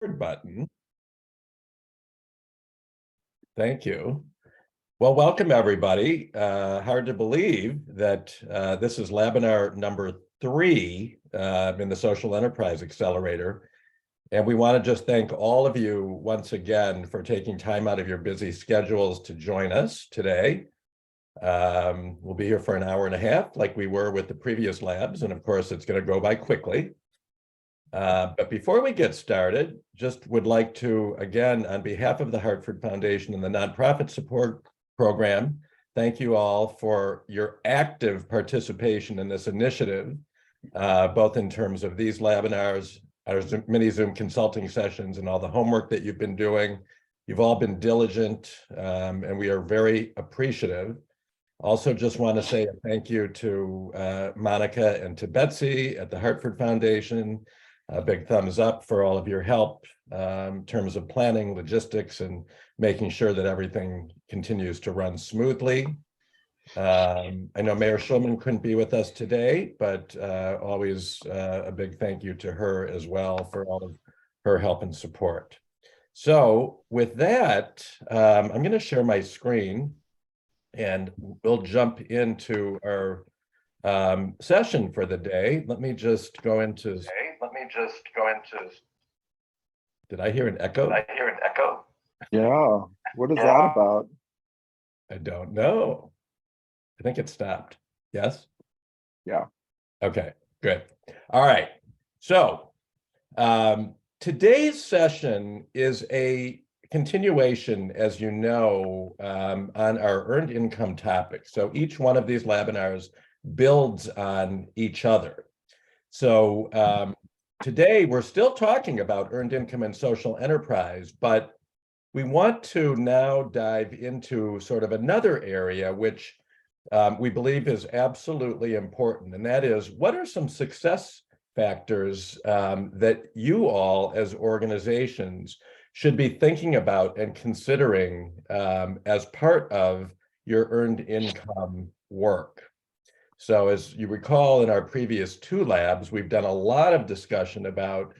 button. Thank you. Well, welcome everybody. Hard to believe that this is Labinar number 3 in the Social Enterprise Accelerator. And we want to just thank all of you once again for taking time out of your busy schedules to join us today. We'll be here for an hour and a half like we were with the previous labs. And of course, it's going to go by quickly. But before we get started, just would like to, again, on behalf of the Hartford Foundation and the nonprofit support program, thank you all for your active participation in this initiative, both in terms of these Labinars, our mini Zoom consulting sessions, and all the homework that you've been doing. You've all been diligent, and we are very appreciative. Also, just want to say a thank you to Monica and to Betsy at the Hartford Foundation. A big thumbs up for all of your help in terms of planning, logistics, and making sure that everything continues to run smoothly. I know Mayor Schulman couldn't be with us today, but always a big thank you to her as well for all of her help and support. So with that, I'm going to share my screen and we'll jump into our session for the day. Let me just go into. Did I hear an echo? Yeah. What is that about? I don't know. I think it stopped. Yes? Yeah. Okay, good. All right. So today's session is a continuation, as you know, on our earned income topic. So each one of these Labinars builds on each other. So today we're still talking about earned income and social enterprise, but we want to now dive into sort of another area which we believe is absolutely important, and that is, what are some success factors that you all as organizations should be thinking about and considering as part of your earned income work? So as you recall, in our previous 2 labs, we've done a lot of discussion about,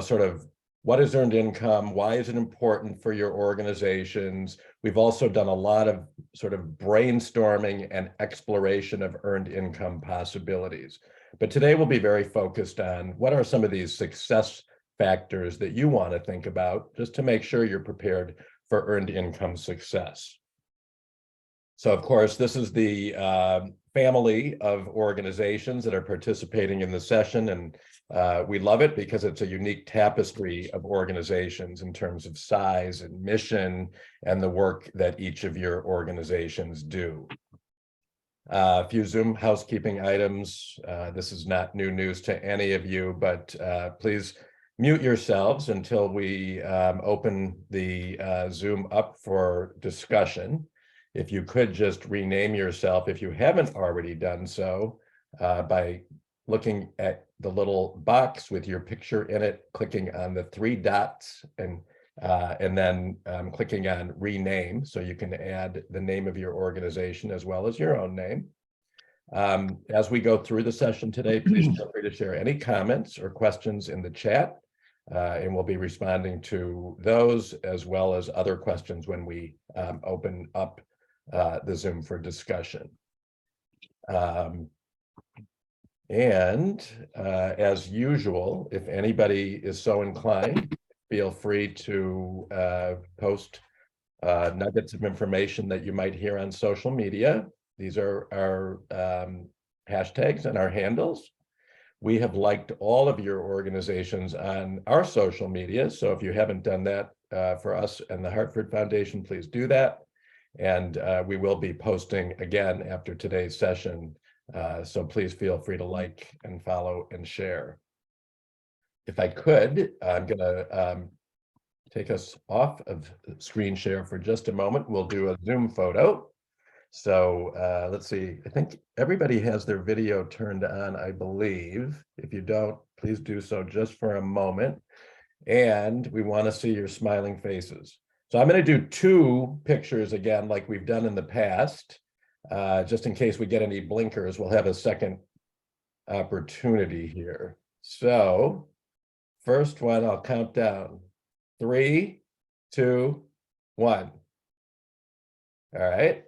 sort of what is earned income, why is it important for your organizations. We've also done a lot of sort of brainstorming and exploration of earned income possibilities. But today we'll be very focused on what are some of these success factors that you want to think about just to make sure you're prepared for earned income success. So of course, this is the family of organizations that are participating in the session, and we love it because it's a unique tapestry of organizations in terms of size and mission and the work that each of your organizations do. A few Zoom housekeeping items. This is not new news to any of you, but please mute yourselves until we open the Zoom up for discussion. If you could just rename yourself, if you haven't already done so, by looking at the little box with your picture in it, clicking on the 3 dots, and then clicking on rename, so you can add the name of your organization as well as your own name. As we go through the session today, please feel free to share any comments or questions in the chat, and we'll be responding to those as well as other questions when we open up the Zoom for discussion. As usual, if anybody is so inclined, feel free to post nuggets of information that you might hear on social media. These are our hashtags and our handles. We have liked all of your organizations on our social media, so if you haven't done that for us and the Hartford Foundation, please do that. And we will be posting again after today's session. So please feel free to like and follow and share. If I could, I'm going to take us off of screen share for just a moment. We'll do a Zoom photo. So let's see. I think everybody has their video turned on, I believe. If you don't, please do so just for a moment. And we want to see your smiling faces. So I'm going to do 2 pictures again, like we've done in the past. Just in case we get any blinkers, we'll have a second opportunity here. So first one, I'll count down. 3, 2, 1. All right.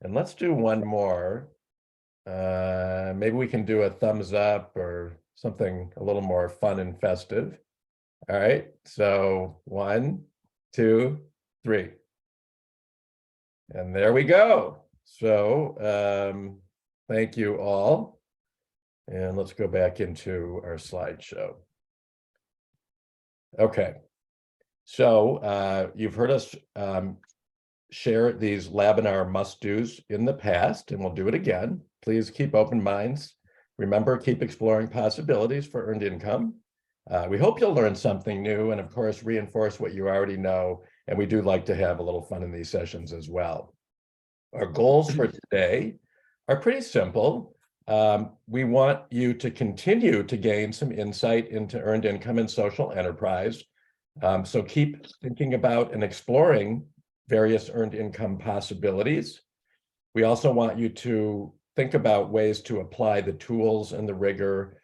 And let's do one more. Maybe we can do a thumbs up or something a little more fun and festive. All right. So 1, 2, 3. And there we go. So thank you all. And let's go back into our slideshow. Okay. So you've heard us share these Labinar must-dos in the past, and we'll do it again. Please keep open minds. Remember, keep exploring possibilities for earned income. We hope you'll learn something new and, of course, reinforce what you already know. And we do like to have a little fun in these sessions as well. Our goals for today are pretty simple. We want you to continue to gain some insight into earned income and social enterprise. So keep thinking about and exploring various earned income possibilities. We also want you to think about ways to apply the tools and the rigor,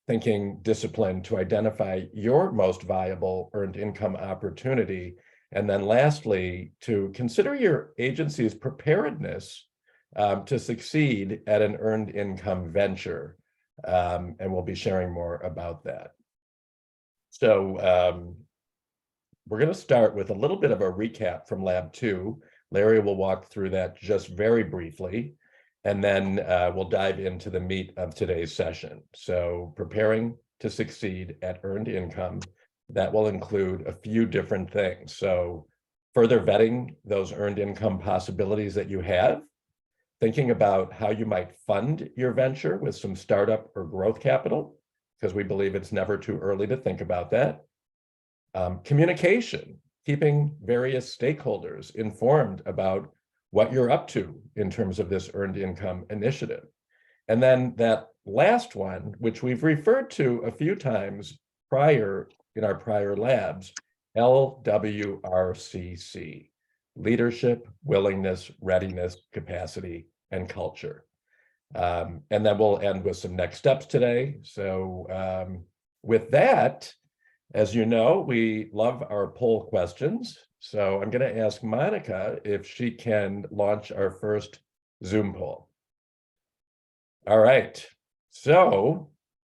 thinking discipline to identify your most viable earned income opportunity. And then lastly, to consider your agency's preparedness to succeed at an earned income venture. And we'll be sharing more about that. So we're going to start with a little bit of a recap from Lab 2. Larry will walk through that just very briefly, and then we'll dive into the meat of today's session. So preparing to succeed at earned income, that will include a few different things. So further vetting those earned income possibilities that you have, thinking about how you might fund your venture with some startup or growth capital, because we believe it's never too early to think about that. Communication, keeping various stakeholders informed about what you're up to in terms of this earned income initiative. And then that last one, which we've referred to a few times prior in our prior labs, LWRCC, leadership, willingness, readiness, capacity, and culture. And then we'll end with some next steps today. So with that, as you know, we love our poll questions. So I'm going to ask Monica if she can launch our first Zoom poll. All right. So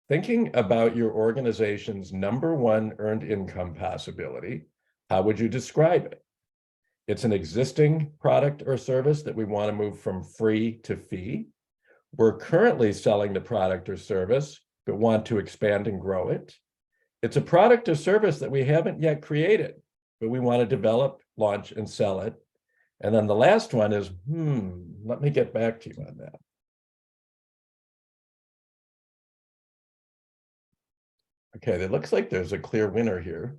thinking about your organization's #1 earned income possibility, how would you describe it? It's an existing product or service that we want to move from free to fee. We're currently selling the product or service, but want to expand and grow it. It's a product or service that we haven't yet created, but we want to develop, launch, and sell it. And then the last one is, let me get back to you on that. Okay, it looks like there's a clear winner here.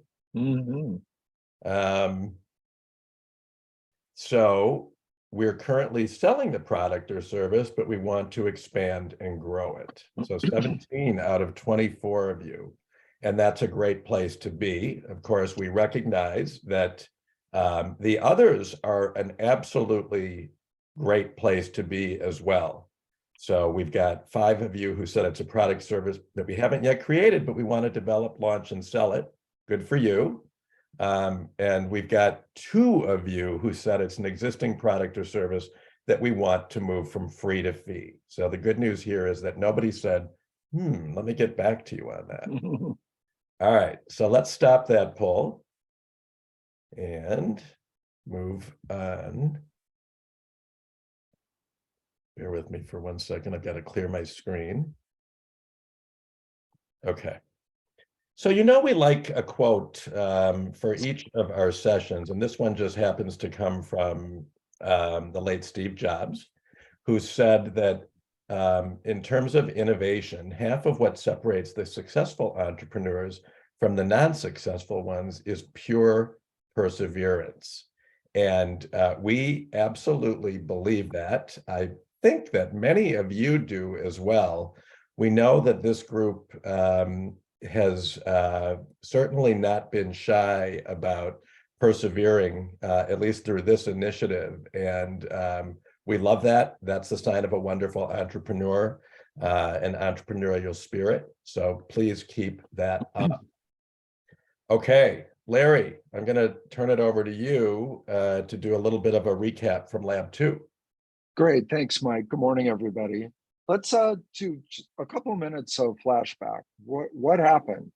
So we're currently selling the product or service, but we want to expand and grow it. So 17 out of 24 of you. And that's a great place to be. Of course, we recognize that the others are an absolutely great place to be as well. So we've got 5 of you who said it's a product service that we haven't yet created, but we want to develop, launch, and sell it. Good for you. And we've got 2 of you who said it's an existing product or service that we want to move from free to fee. So the good news here is that nobody said, let me get back to you on that. All right, so let's stop that poll and move on. Bear with me for 1 second. I've got to clear my screen. Okay. So, we like a quote for each of our sessions, and this one just happens to come from the late Steve Jobs, who said that in terms of innovation, half of what separates the successful entrepreneurs from the non-successful ones is pure perseverance. And we absolutely believe that. I think that many of you do as well. We know that this group has certainly not been shy about persevering, at least through this initiative. And we love that. That's the sign of a wonderful entrepreneur, an entrepreneurial spirit. So please keep that up. Okay, Larry, I'm going to turn it over to you to do a little bit of a recap from Lab 2. Great, thanks, Mike. Good morning, everybody. Let's do a couple of minutes of flashback. What happened?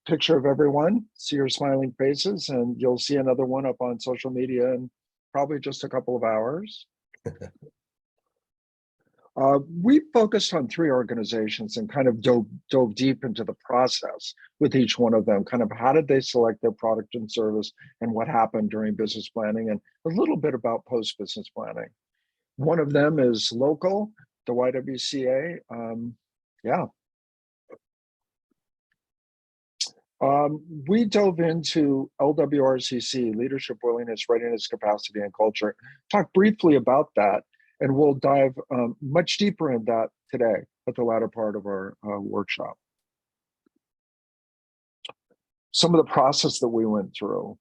Picture of everyone, see your smiling faces, and you'll see another one up on social media in probably just a couple of hours. We focused on 3 organizations and kind of dove deep into the process with each one of them, kind of how did they select their product and service and what happened during business planning, and a little bit about post-business planning. One of them is local, the YWCA. We dove into LWRCC, leadership, willingness, readiness, capacity, and culture. Talk briefly about that, and we'll dive much deeper in that today at the latter part of our workshop. Some of the process that we went through.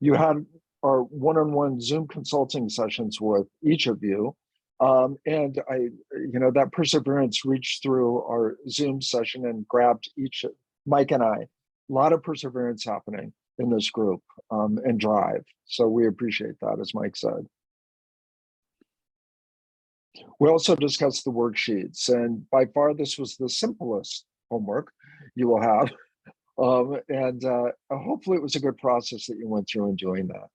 You had our one-on-one Zoom consulting sessions with each of you. And that perseverance reached through our Zoom session and grabbed Mike and I. A lot of perseverance happening in this group and drive. So we appreciate that, as Mike said. We also discussed the worksheets, and by far this was the simplest homework you will have. Hopefully it was a good process that you went through in doing that.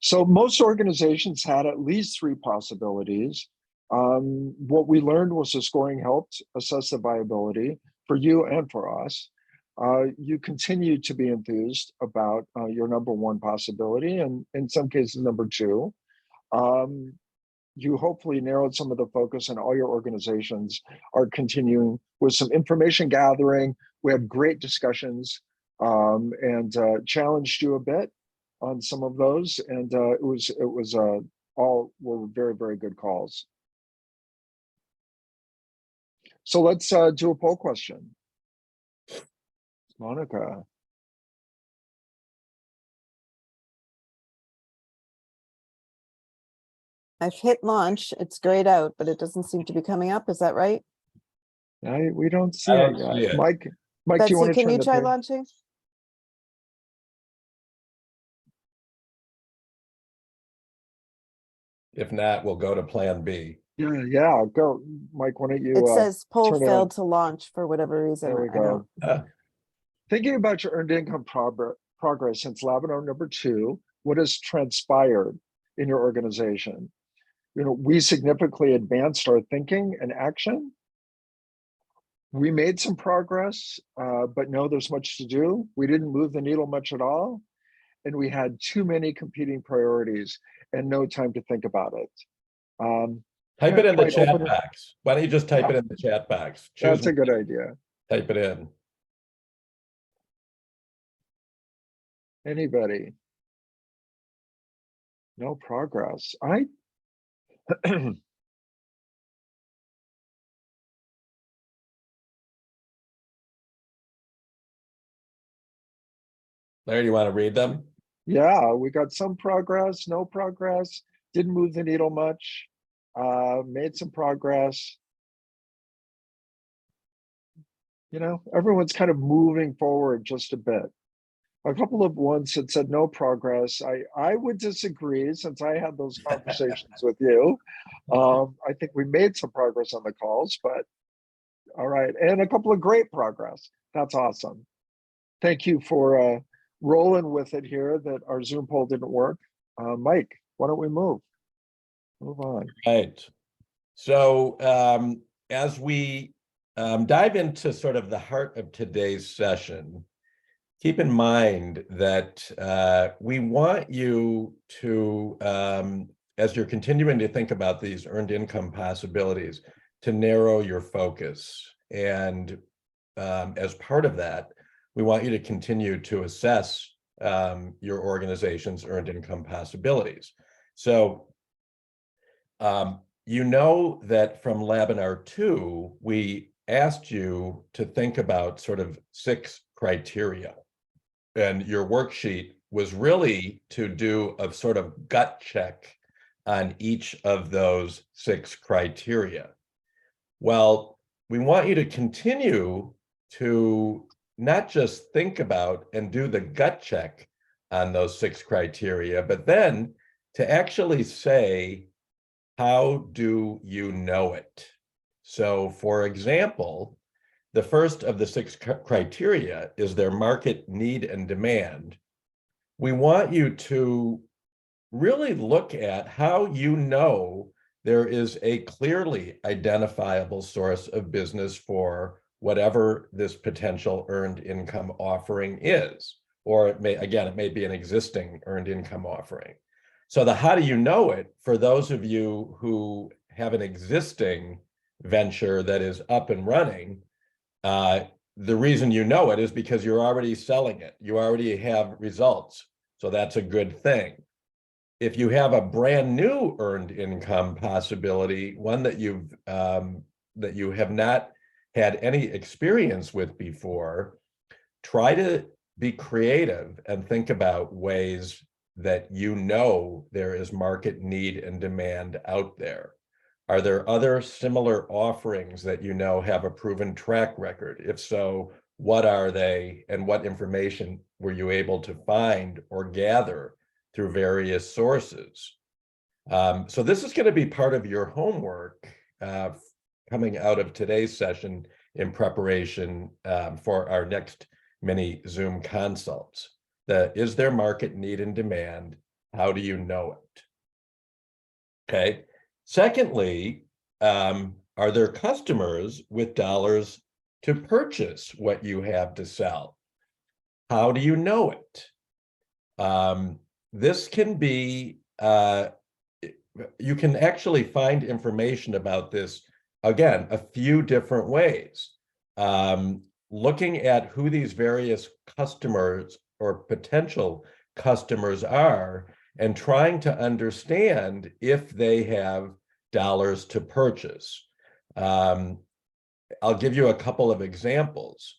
So most organizations had at least 3 possibilities. What we learned was the scoring helped assess the viability for you and for us. You continue to be enthused about your number 1 possibility, and in some cases, number 2. You hopefully narrowed some of the focus, and all your organizations are continuing with some information gathering. We had great discussions and challenged you a bit on some of those, and it was all were very, very good calls. So let's do a poll question. Monica. I've hit launch. It's grayed out, but it doesn't seem to be coming up. Is that right? We don't see I it don't yet. see it. Mike, do Betsy, you want to can turn you the try page? launching? If not, we'll go to plan B. Yeah, go. Mike, why don't you It says poll turn it failed on. to launch for whatever reason. There we I don't. go. Thinking about your earned income progress since Labinar number 2, what has transpired in your organization? We significantly advanced our thinking and action. We made some progress, but no, there's much to do. We didn't move the needle much at all. And we had too many competing priorities and no time to think about it. Type it in the chat box. Why don't you just type it in the chat box? That's a good idea. Type it in. Anybody? No progress. Larry, do you want to read them? Yeah, we got some progress, no progress, didn't move the needle much, made some progress. Everyone's kind of moving forward just a bit. A couple of ones that said no progress. I would disagree, since I had those conversations with you. I think we made some progress on the calls, but all right. And a couple of great progress. That's awesome. Thank you for rolling with it here that our Zoom poll didn't work. Mike, why don't we move on? Right. So as we dive into sort of the heart of today's session, keep in mind that we want you to, as you're continuing to think about these earned income possibilities, to narrow your focus. And as part of that, we want you to continue to assess your organization's earned income possibilities. So you know that from Labinar 2, we asked you to think about sort of 6 criteria. And your worksheet was really to do a sort of gut check on each of those 6 criteria. Well, we want you to continue to not just think about and do the gut check on those 6 criteria, but then to actually say, how do you know it? So for example, the first of the 6 criteria is their market need and demand. We want you to really look at how you know there is a clearly identifiable source of business for whatever this potential earned income offering is. Or it may be an existing earned income offering. So the how do you know it, for those of you who have an existing venture that is up and running, the reason you know it is because you're already selling it. You already have results. So that's a good thing. If you have a brand new earned income possibility, one that you have not had any experience with before, try to be creative and think about ways that you know there is market need and demand out there. Are there other similar offerings that you know have a proven track record? If so, what are they, and what information were you able to find or gather through various sources? So this is going to be part of your homework coming out of today's session in preparation for our next mini Zoom consults. Is there market need and demand? How do you know it? Okay. Secondly, are there customers with dollars to purchase what you have to sell? How do you know it? This can be, you can actually find information about this, again, a few different ways. Looking at who these various customers or potential customers are and trying to understand if they have dollars to purchase. I'll give you a couple of examples.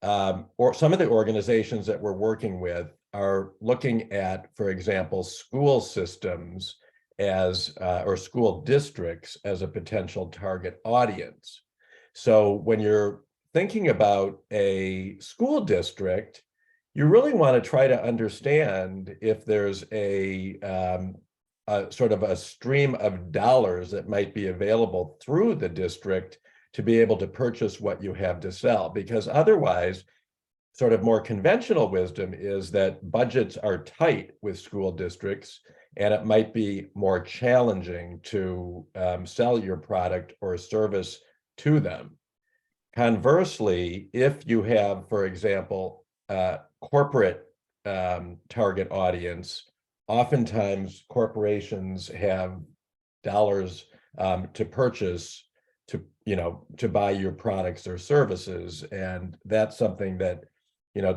Or some of the organizations that we're working with are looking at, for example, school systems as, or school districts as a potential target audience. So when you're thinking about a school district, you really want to try to understand if there's a sort of a stream of dollars that might be available through the district to be able to purchase what you have to sell, because otherwise, sort of more conventional wisdom is that budgets are tight with school districts, and it might be more challenging to sell your product or service to them. Conversely, if you have, for example, corporate target audience, oftentimes corporations have dollars to purchase, to buy your products or services, and that's something that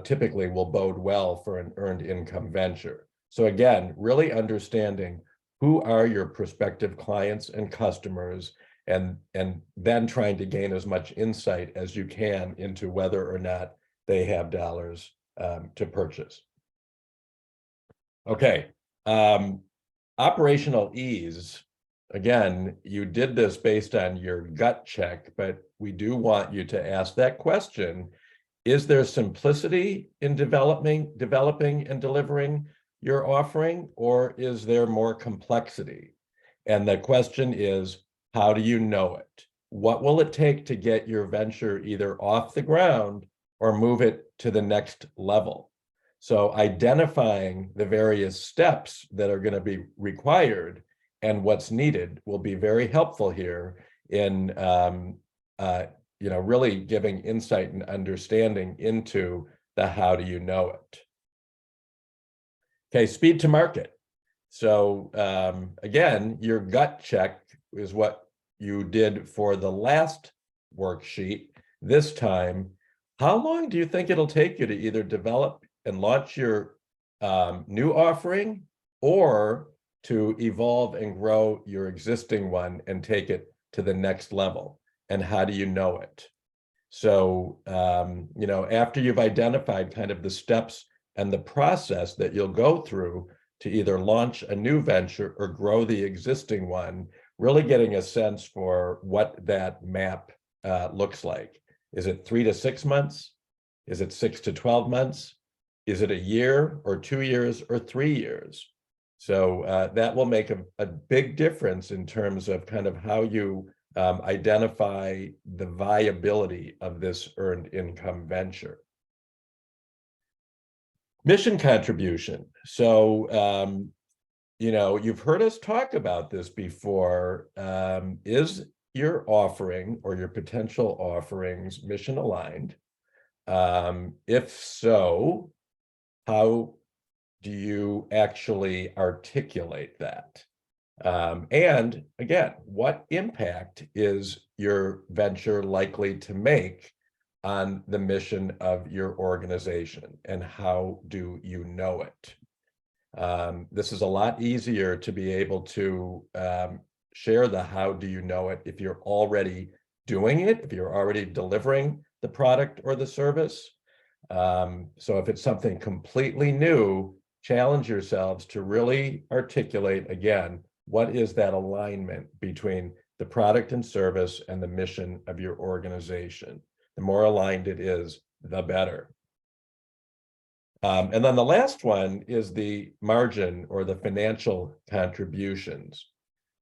typically will bode well for an earned income venture. So again, really understanding who are your prospective clients and customers, and then trying to gain as much insight as you can into whether or not they have dollars to purchase. Okay, operational ease. Again, you did this based on your gut check, but we do want you to ask that question. Is there simplicity in developing and delivering your offering, or is there more complexity? And the question is, how do you know it? What will it take to get your venture either off the ground or move it to the next level? So identifying the various steps that are going to be required and what's needed will be very helpful here in really giving insight and understanding into the how do you know it. Okay, speed to market. So again, your gut check is what you did for the last worksheet. This time, how long do you think it'll take you to either develop and launch your new offering, or to evolve and grow your existing one and take it to the next level? And how do you know it? So, after you've identified kind of the steps and the process that you'll go through to either launch a new venture or grow the existing one, really getting a sense for what that map looks like. Is it 3 to 6 months? Is it 6 to 12 months? Is it a year or 2 years or 3 years? So that will make a big difference in terms of kind of how you identify the viability of this earned income venture. Mission contribution. So, you've heard us talk about this before. Is your offering or your potential offerings mission aligned? If so, how do you actually articulate that? And again, what impact is your venture likely to make on the mission of your organization, and how do you know it? This is a lot easier to be able to share the how do you know it if you're already doing it, if you're already delivering the product or the service. So if it's something completely new, challenge yourselves to really articulate again, what is that alignment between the product and service and the mission of your organization? The more aligned it is, the better. And then the last one is the margin or the financial contributions.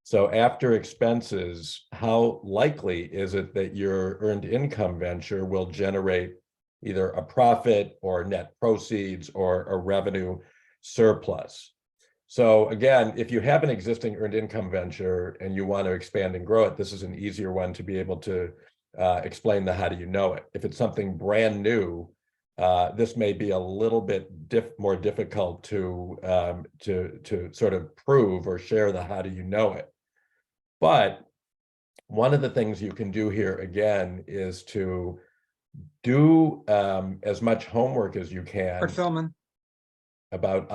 So after expenses, how likely is it that your earned income venture will generate either a profit or net proceeds or a revenue surplus? So again, if you have an existing earned income venture and you want to expand and grow it, this is an easier one to be able to explain the how do you know it. If it's something brand new, this may be a little bit more difficult to sort of prove or share the how do you know it. But one of the things you can do here again is to do as much homework as you can Art Feldman. about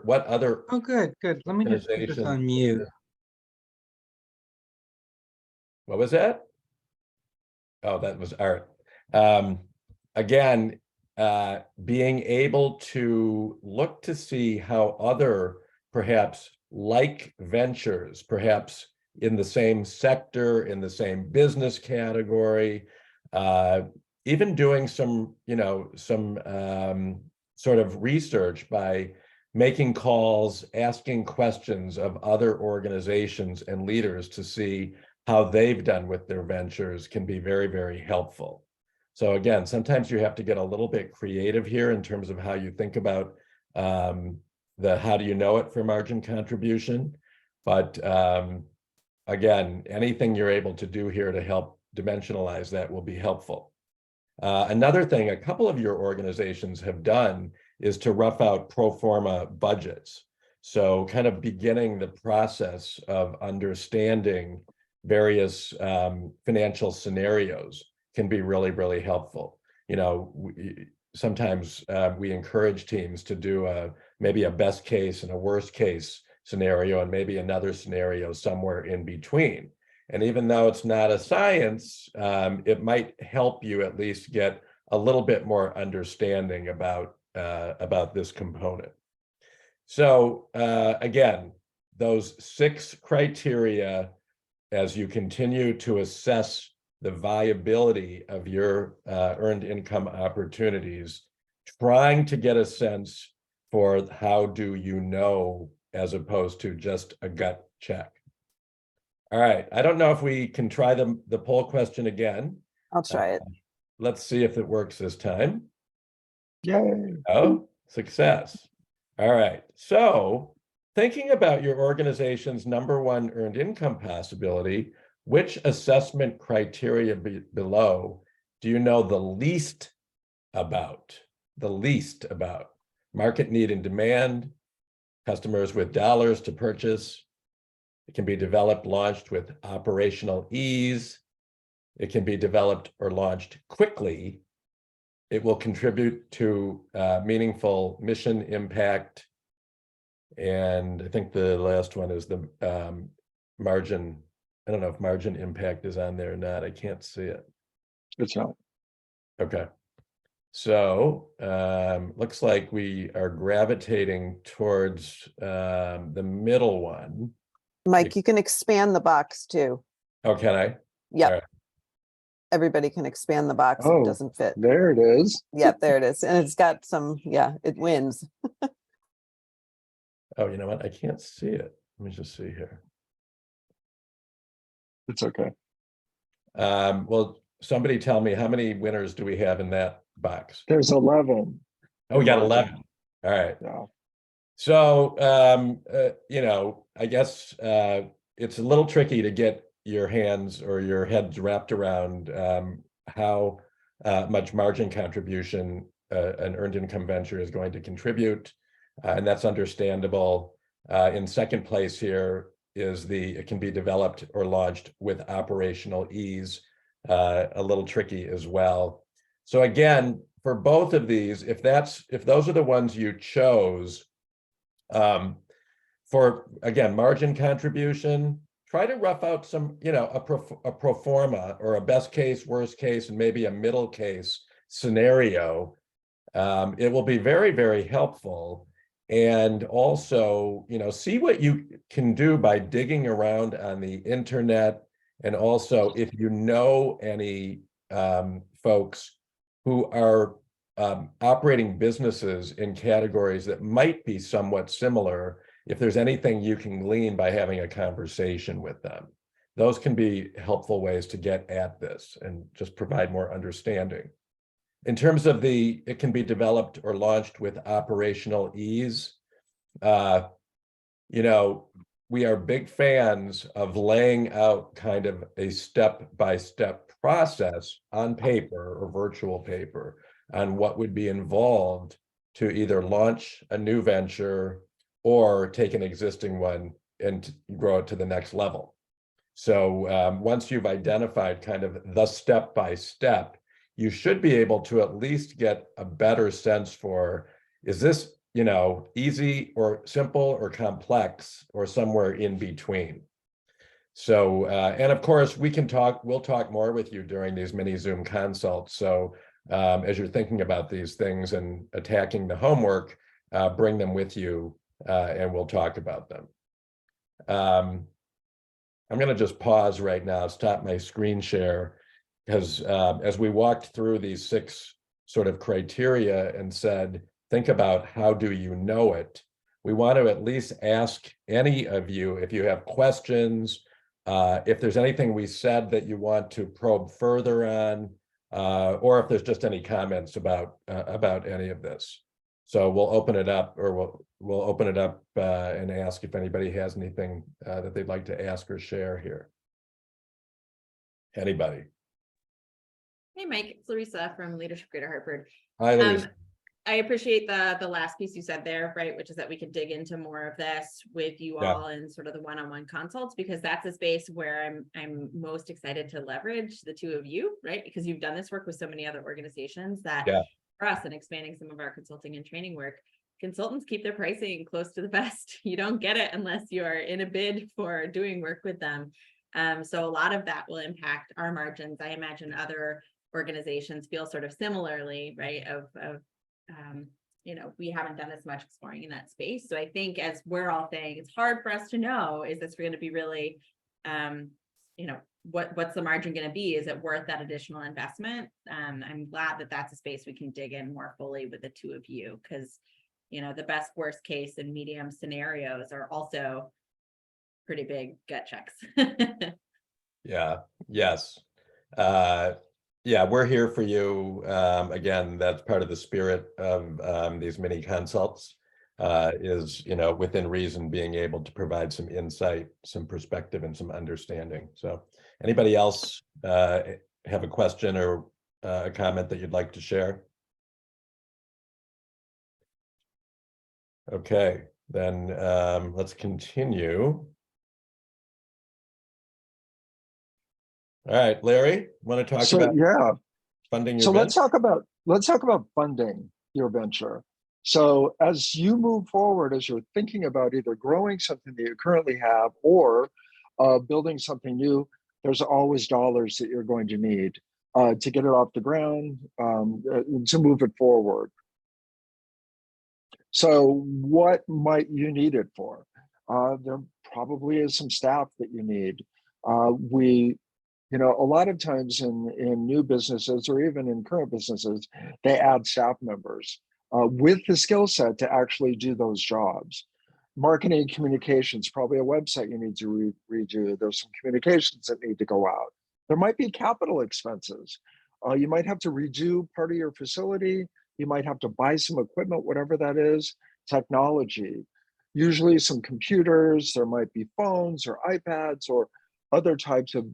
what other Oh, good. Let me just put this on mute. What was that? Oh, that was Art. Again, being able to look to see how other perhaps like ventures, perhaps in the same sector, in the same business category, even doing some sort of research by making calls, asking questions of other organizations and leaders to see how they've done with their ventures can be very, very helpful. So again, sometimes you have to get a little bit creative here in terms of how you think about the how do you know it for margin contribution. But again, anything you're able to do here to help dimensionalize that will be helpful. Another thing a couple of your organizations have done is to rough out pro forma budgets. So kind of beginning the process of understanding various financial scenarios can be really, really helpful. Sometimes we encourage teams to do maybe a best case and a worst case scenario, and maybe another scenario somewhere in between. And even though it's not a science, it might help you at least get a little bit more understanding about this component. So again, those 6 criteria, as you continue to assess the viability of your earned income opportunities, trying to get a sense for how do you know, as opposed to just a gut check. All right, I don't know if we can try the poll question again. I'll try it. Let's see if it works this time. Yay. Oh, success. All right, so thinking about your organization's #1 earned income possibility, which assessment criteria below do you know the least about? The least about market need and demand, customers with dollars to purchase. It can be developed, launched with operational ease. It can be developed or launched quickly. It will contribute to meaningful mission impact. And I think the last one is the margin. I don't know if margin impact is on there or not. I can't see it. It's not. Okay. So looks like we are gravitating towards the middle one. Mike, you can expand the box too. Oh, can I? Yep. All right. everybody can expand the box if it Oh, doesn't fit. there it is. Yep, there it is. And it's got some, yeah, it wins. Oh, you know what? I can't see it. Let me just see here. It's okay. Well, somebody tell me, how many winners do we have in that box? There's 11. Oh, we got Margin. 11. All right. Yeah. So, you know, I guess it's a little tricky to get your hands or your heads wrapped around how much margin contribution an earned income venture is going to contribute, and that's understandable. In second place here is it can be developed or launched with operational ease, a little tricky as well. So again, for both of these, if those are the ones you chose, for again, margin contribution, try to rough out some, you know, a pro forma or a best case, worst case, and maybe a middle case scenario. It will be very, very helpful. And also, you know, see what you can do by digging around on the internet. And also, if you know any folks who are operating businesses in categories that might be somewhat similar, if there's anything you can glean by having a conversation with them, those can be helpful ways to get at this and just provide more understanding. In terms of it can be developed or launched with operational ease. You know, we are big fans of laying out kind of a step-by-step process on paper or virtual paper on what would be involved to either launch a new venture or take an existing one and grow it to the next level. So once you've identified kind of the step-by-step, you should be able to at least get a better sense for, is this, you know, easy or simple or complex or somewhere in between? So, and of course, we'll talk more with you during these mini Zoom consults. So as you're thinking about these things and attacking the homework, bring them with you and we'll talk about them. I'm going to just pause right now, stop my screen share, because as we walked through these 6 sort of criteria and said, think about how do you know it, we want to at least ask any of you if you have questions, if there's anything we said that you want to probe further on, or if there's just any comments about any of this. So we'll open it up, or we'll open it up and ask if anybody has anything that they'd like to ask or share here. Anybody? Hey, Mike, it's Larissa from Leadership Greater Hartford. Hi, Larissa. I appreciate the last piece you said there, right? Which is that we could dig into more of this with you all and sort of the one-on-one consults, because that's a space where I'm most excited to leverage the two of you, right? Because you've done this work with so many other organizations that for us and expanding some of our consulting and training work, consultants keep their pricing close to the vest. You don't get it unless you are in a bid for doing work with them. So a lot of that will impact our margins. I imagine other organizations feel sort of similarly, right? You know, we haven't done as much exploring in that space. So I think, as we're all saying, it's hard for us to know, is this going to be really, you know, what's the margin going to be? Is it worth that additional investment? I'm glad that that's a space we can dig in more fully with the two of you, because, you know, the best, worst case and medium scenarios are also pretty big gut checks. Yeah. Yes. Yeah, we're here for you. Again, that's part of the spirit of these mini consults, is, you know, within reason, being able to provide some insight, some perspective, and some understanding. So anybody else have a question or a comment that you'd like to share? Okay, then let's continue. All right, Larry, want to talk about funding your so venture? let's talk about funding your venture. So as you move forward, as you're thinking about either growing something that you currently have or building something new, there's always dollars that you're going to need to get it off the ground, to move it forward. So what might you need it for? There probably is some staff that you need. We You know, a lot of times in new businesses or even in current businesses, they add staff members with the skill set to actually do those jobs. Marketing and communications, probably a website you need to redo. There's some communications that need to go out. There might be capital expenses. You might have to redo part of your facility. You might have to buy some equipment, whatever that is, technology. Usually some computers, there might be phones or iPads or other types of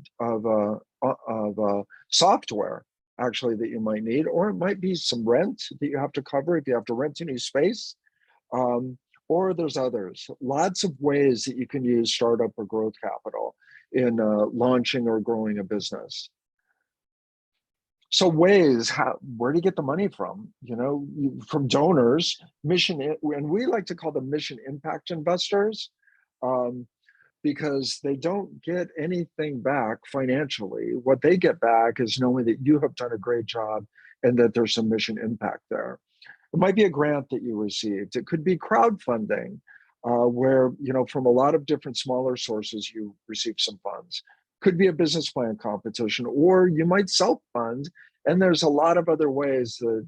software actually that you might need, or it might be some rent that you have to cover if you have to rent a new space, or there's others. Lots of ways that you can use startup or growth capital in launching or growing a business. So ways, where do you get the money from? You know, from donors, and we like to call them mission impact investors. Because they don't get anything back financially. What they get back is knowing that you have done a great job and that there's some mission impact there. It might be a grant that you received. It could be crowdfunding, where, you know, from a lot of different smaller sources, you receive some funds. Could be a business plan competition, or you might self-fund. And there's a lot of other ways that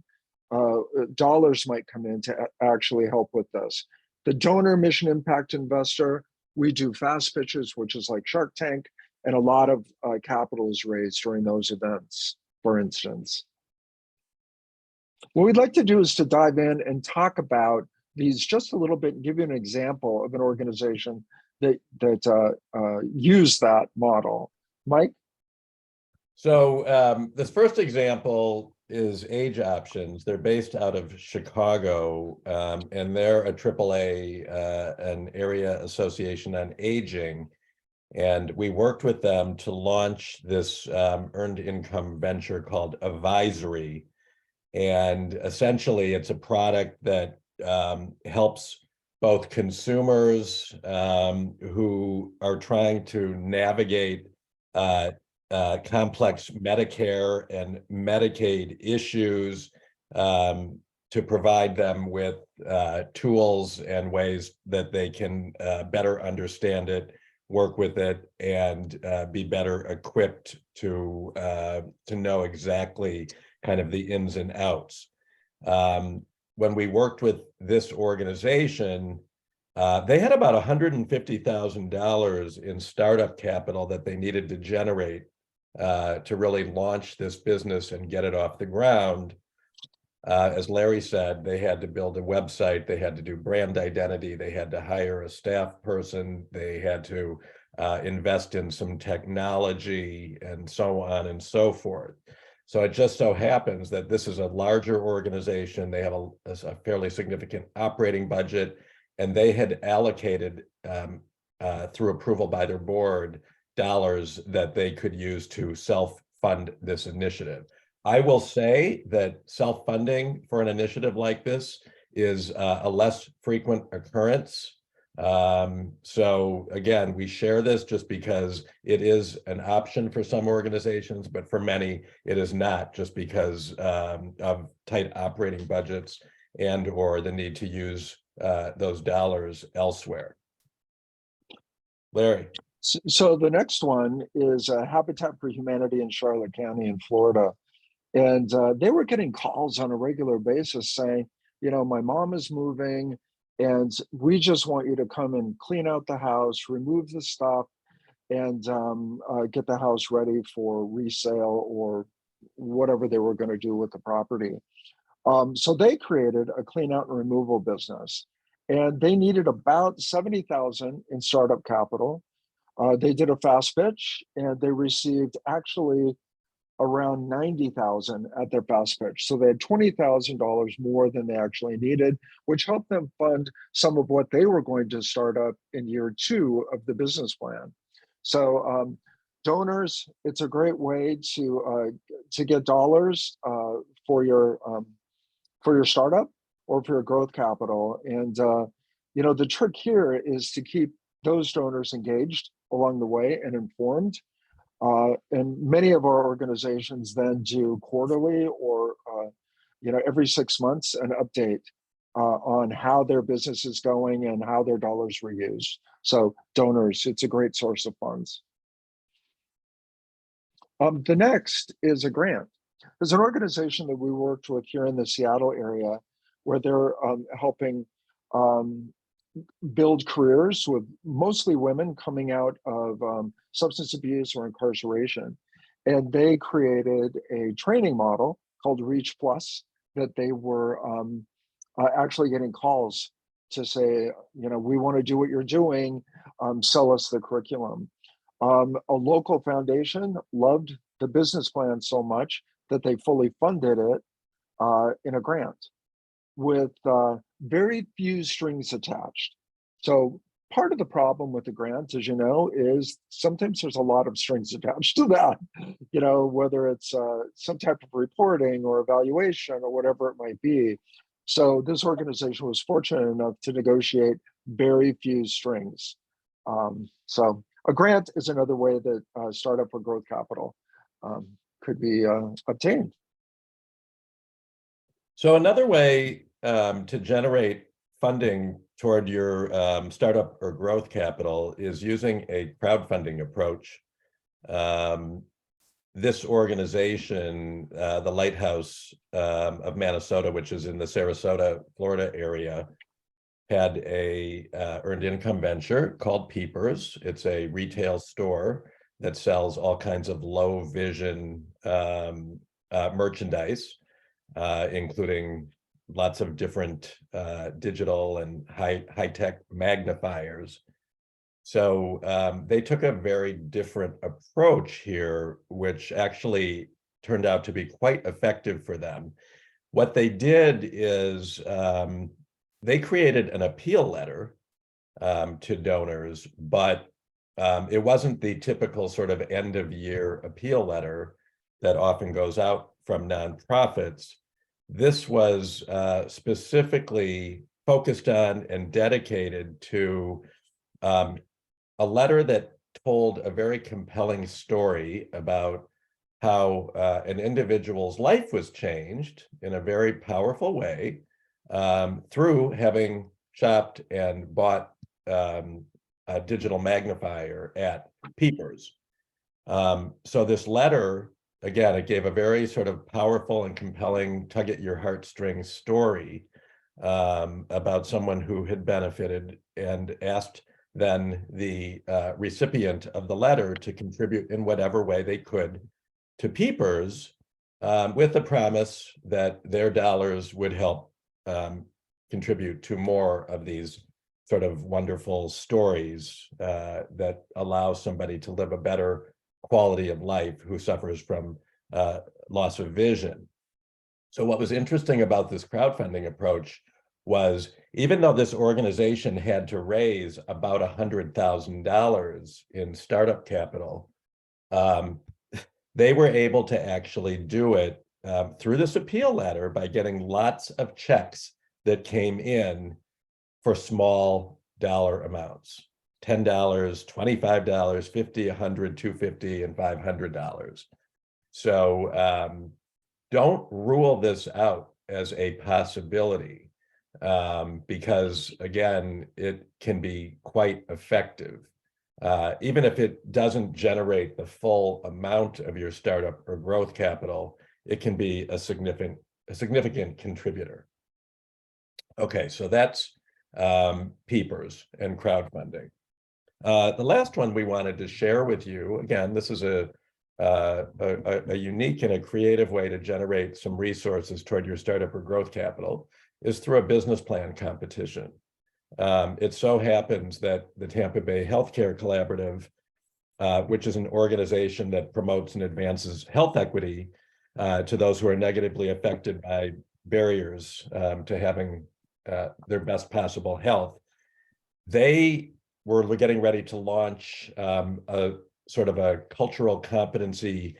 dollars might come in to actually help with this. The donor mission impact investor, we do fast pitches, which is like Shark Tank, and a lot of capital is raised during those events, for instance. What we'd like to do is to dive in and talk about these just a little bit and give you an example of an organization that use that model. Mike? So this first example is Age Options. They're based out of Chicago, and they're a AAA, an area association on aging. And we worked with them to launch this earned income venture called Advisory. And essentially, it's a product that helps both consumers who are trying to navigate complex Medicare and Medicaid issues to provide them with tools and ways that they can better understand it, work with it, and be better equipped to know exactly kind of the ins and outs. When we worked with this organization, they had about $150,000 in startup capital that they needed to generate to really launch this business and get it off the ground. As Larry said, they had to build a website, they had to do brand identity, they had to hire a staff person, they had to invest in some technology, and so on and so forth. So it just so happens that this is a larger organization. They have a fairly significant operating budget, and they had allocated through approval by their board dollars that they could use to self-fund this initiative. I will say that self-funding for an initiative like this is a less frequent occurrence. So again, we share this just because it is an option for some organizations, but for many, it is not, just because of tight operating budgets and or the need to use those dollars elsewhere. Larry. So the next one is Habitat for Humanity in Charlotte County in Florida. And they were getting calls on a regular basis saying, you know, my mom is moving and we just want you to come and clean out the house, remove the stuff, and get the house ready for resale or whatever they were going to do with the property. So they created a clean out and removal business, and they needed about $70,000 in startup capital. They did a fast pitch and they received actually around $90,000 at their fast pitch. So they had $20,000 more than they actually needed, which helped them fund some of what they were going to start up in year 2 of the business plan. So donors, it's a great way to get dollars for your startup or for your growth capital. And you know, the trick here is to keep those donors engaged along the way and informed. And many of our organizations then do quarterly or you know, every 6 months an update on how their business is going and how their dollars were used. So donors, it's a great source of funds. The next is a grant. There's an organization that we worked with here in the Seattle area where they're helping build careers with mostly women coming out of substance abuse or incarceration. And they created a training model called Reach Plus that they were actually getting calls to say, we want to do what you're doing, sell us the curriculum. A local foundation loved the business plan so much that they fully funded it in a grant with very few strings attached. So part of the problem with the grant, as you know, is sometimes there's a lot of strings attached to that, whether it's some type of reporting or evaluation or whatever it might be. So this organization was fortunate enough to negotiate very few strings. So a grant is another way that startup or growth capital could be obtained. So another way to generate funding toward your startup or growth capital is using a crowdfunding approach. This organization, the Lighthouse of Manasota, which is in the Sarasota, Florida area, had a earned income venture called Peepers. It's a retail store that sells all kinds of low vision merchandise, including lots of different digital and high-tech magnifiers. So they took a very different approach here, which actually turned out to be quite effective for them. What they did is they created an appeal letter to donors, but it wasn't the typical sort of end of year appeal letter that often goes out from nonprofits. This was specifically focused on and dedicated to a letter that told a very compelling story about how an individual's life was changed in a very powerful way through having shopped and bought a digital magnifier at Peepers. So this letter, again, it gave a very sort of powerful and compelling tug at your heartstrings story about someone who had benefited, and asked then the recipient of the letter to contribute in whatever way they could to Peepers, with the promise that their dollars would help contribute to more of these sort of wonderful stories that allow somebody to live a better quality of life who suffers from loss of vision. So what was interesting about this crowdfunding approach was, even though this organization had to raise about $100,000 in startup capital, they were able to actually do it through this appeal letter by getting lots of checks that came in for small dollar amounts: $10, $25, $50, $100, $250, and $500. So don't rule this out as a possibility, because again, it can be quite effective. Even if it doesn't generate the full amount of your startup or growth capital, it can be a significant contributor. Okay, so that's Peepers and crowdfunding. The last one we wanted to share with you, again, this is a unique and a creative way to generate some resources toward your startup or growth capital, is through a business plan competition. It so happens that the Tampa Bay Healthcare Collaborative, which is an organization that promotes and advances health equity to those who are negatively affected by barriers to having their best possible health, they were getting ready to launch a sort of a cultural competency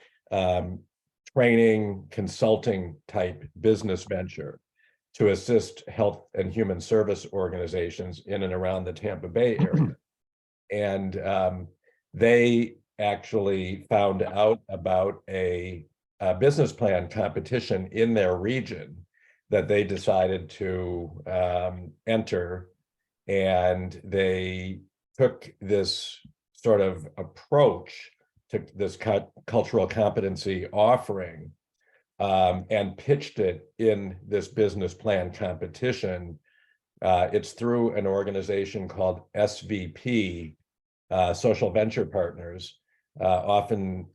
training consulting type business venture to assist health and human service organizations in and around the Tampa Bay area. And they actually found out about a business plan competition in their region that they decided to enter. And they took this sort of approach took this cultural competency offering and pitched it in this business plan competition. It's through an organization called SVP, Social Venture Partners. Oftentimes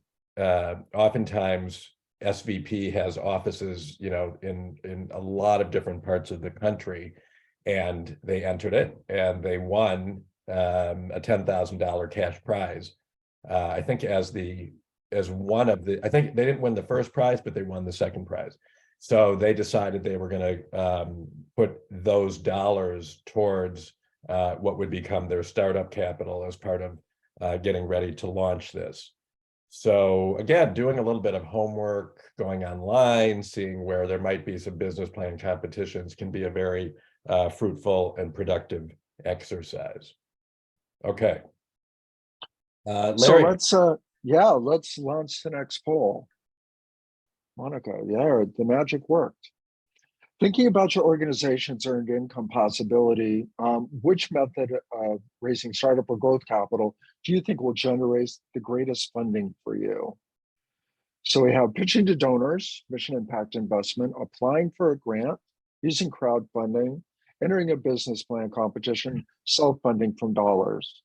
SVP has offices, in a lot of different parts of the country, and they entered it and they won a $10,000 cash prize. I think I think they didn't win the first prize, but they won the second prize. So they decided they were going to put those dollars towards what would become their startup capital as part of getting ready to launch this. So again, doing a little bit of homework, going online, seeing where there might be some business plan competitions can be a very fruitful and productive exercise. Okay. Larry. So let's launch the next poll. Monica, yeah, the magic worked. Thinking about your organization's earned income possibility, which method of raising startup or growth capital do you think will generate the greatest funding for you? So we have pitching to donors, mission impact investment, applying for a grant, using crowdfunding, entering a business plan competition, self-funding from dollars.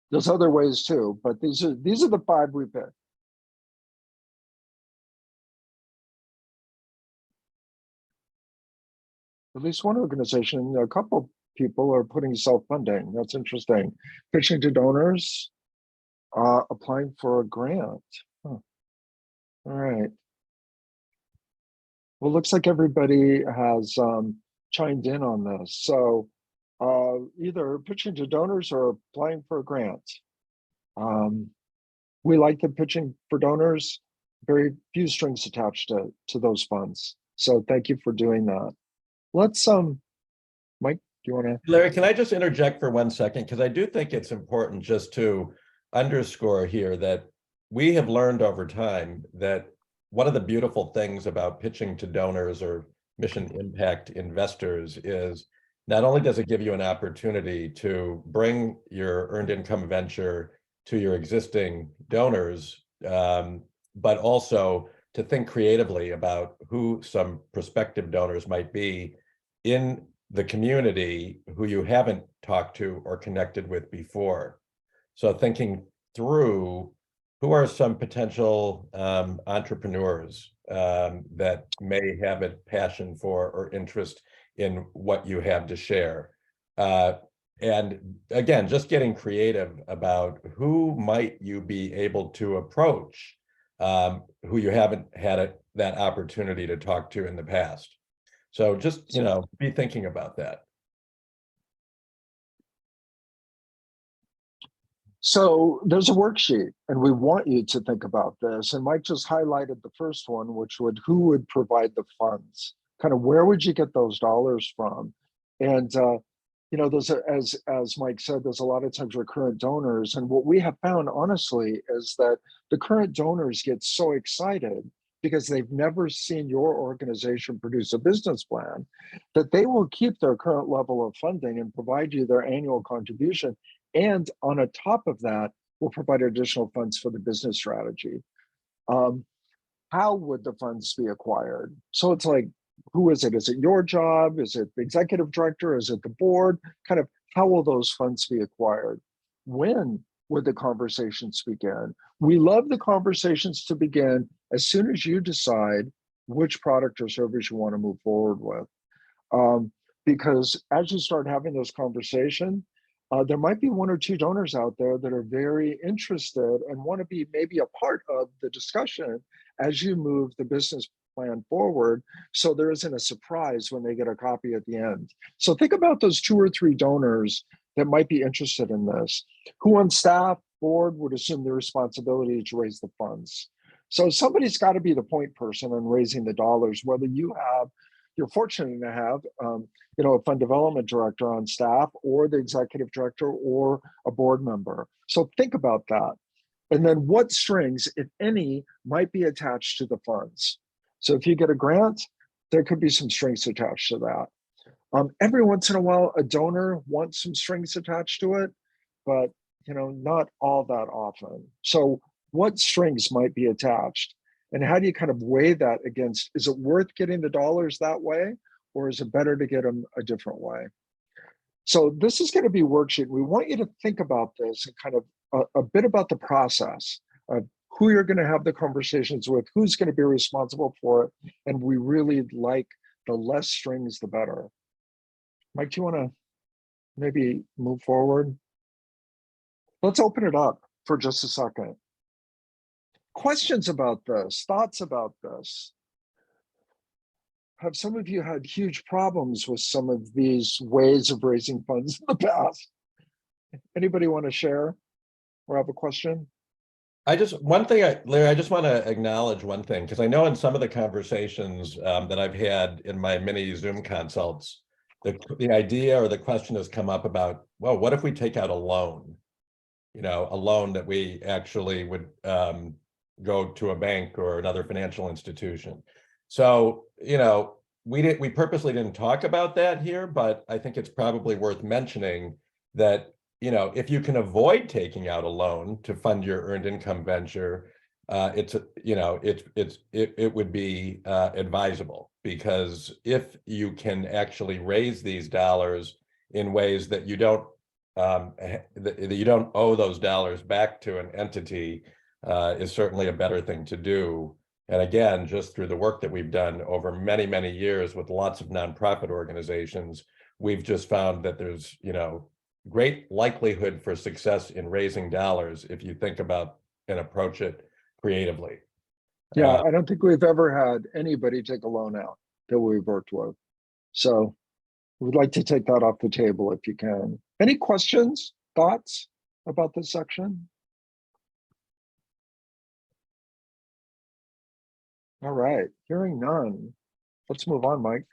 There's other ways too, but these are the 5 we picked. At least one organization, a couple people are putting self-funding. That's interesting. Pitching to donors, applying for a grant. Huh. All right. Well, looks like everybody has chimed in on this. So either pitching to donors or applying for a grant. We like the pitching for donors, very few strings attached to those funds. So thank you for doing that. Let's Mike, do you want to? Larry, can I just interject for 1 second? Because I do think it's important just to underscore here that we have learned over time that one of the beautiful things about pitching to donors or mission impact investors is not only does it give you an opportunity to bring your earned income venture to your existing donors, but also to think creatively about who some prospective donors might be in the community who you haven't talked to or connected with before. So thinking through who are some potential entrepreneurs that may have a passion for or interest in what you have to share. And again, just getting creative about who might you be able to approach who you haven't had that opportunity to talk to in the past. So just, be thinking about that. So there's a worksheet, and we want you to think about this. And Mike just highlighted the first one, which who would provide the funds? Kind of where would you get those dollars from? And those are, as Mike said, there's a lot of times recurrent donors. And what we have found, honestly, is that the current donors get so excited because they've never seen your organization produce a business plan, that they will keep their current level of funding and provide you their annual contribution. And on a top of that, we'll provide additional funds for the business strategy. How would the funds be acquired? So it's like, who is it? Is it your job? Is it the executive director? Is it the board? Kind of, how will those funds be acquired? When would the conversations begin? We love the conversations to begin as soon as you decide which product or service you want to move forward with. Because as you start having those conversations, there might be 1 or 2 donors out there that are very interested and want to be maybe a part of the discussion as you move the business plan forward, so there isn't a surprise when they get a copy at the end. So think about those 2 or 3 donors that might be interested in this. Who on staff, board would assume the responsibility to raise the funds? So somebody's got to be the point person on raising the dollars, whether you're fortunate to have a fund development director on staff, or the executive director, or a board member. So think about that. And then what strings, if any, might be attached to the funds? So if you get a grant, there could be some strings attached to that. Every once in a while, a donor wants some strings attached to it, but not all that often. So what strings might be attached? And how do you kind of weigh that against, is it worth getting the dollars that way? Or is it better to get them a different way? So this is going to be a worksheet. We want you to think about this and kind of a bit about the process of who you're going to have the conversations with, who's going to be responsible for it. And we really like the less strings, the better. Mike, do you want to maybe move forward? Let's open it up for just a second. Questions about this, thoughts about this? Have some of you had huge problems with some of these ways of raising funds in the past? Anybody want to share or have a question? Larry, I just want to acknowledge one thing, because I know in some of the conversations that I've had in my mini Zoom consults, the idea or the question has come up about, well, what if we take out a loan? A loan that we actually would go to a bank or another financial institution. So, we purposely didn't talk about that here, but I think it's probably worth mentioning that, if you can avoid taking out a loan to fund your earned income venture, it would be advisable, because if you can actually raise these dollars in ways that you don't that you don't owe those dollars back to an entity, is certainly a better thing to do. And again, just through the work that we've done over many, many years with lots of nonprofit organizations, we've just found that there's, great likelihood for success in raising dollars if you think about and approach it creatively. Yeah, I don't think we've ever had anybody take a loan out that we've worked with. So we'd like to take that off the table if you can. Any questions, thoughts about this section? All right, hearing none. Let's move on, Mike.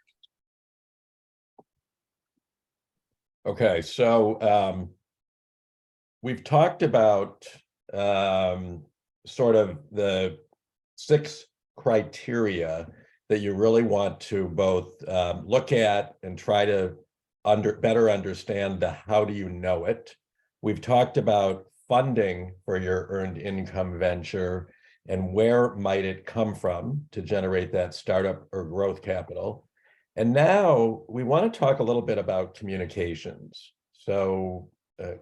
Okay, so we've talked about sort of the 6 criteria that you really want to both look at and try to better understand the how do you know it. We've talked about funding for your earned income venture and where might it come from to generate that startup or growth capital. And now we want to talk a little bit about communications. So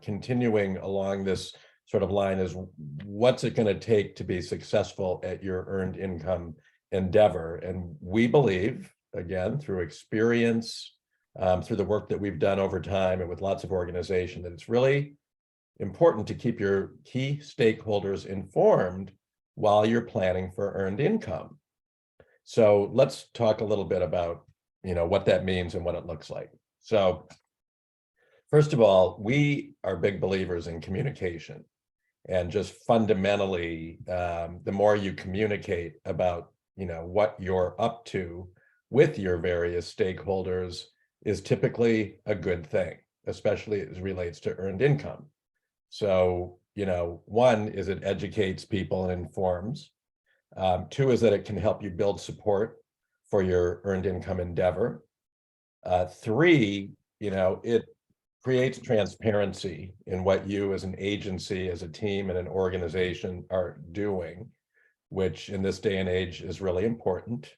continuing along this sort of line is, what's it going to take to be successful at your earned income endeavor? And we believe, again, through experience, through the work that we've done over time and with lots of organizations, that it's really important to keep your key stakeholders informed while you're planning for earned income. So let's talk a little bit about what that means and what it looks like. So first of all, we are big believers in communication, and just fundamentally, the more you communicate about what you're up to with your various stakeholders is typically a good thing, especially as it relates to earned income. So one is it educates people and informs. 2 is that it can help you build support for your earned income endeavor. 3, it creates transparency in what you as an agency, as a team, and an organization are doing, which in this day and age is really important.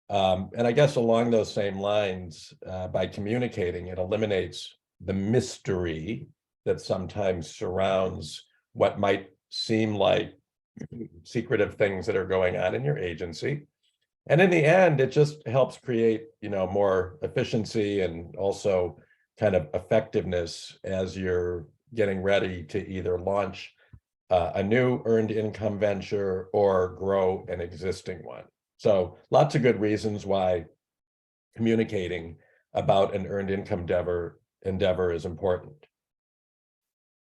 And I guess along those same lines, by communicating, it eliminates the mystery that sometimes surrounds what might seem like secretive things that are going on in your agency. And in the end, it just helps create, more efficiency and also kind of effectiveness as you're getting ready to either launch a new earned income venture or grow an existing one. So lots of good reasons why communicating about an earned income endeavor is important.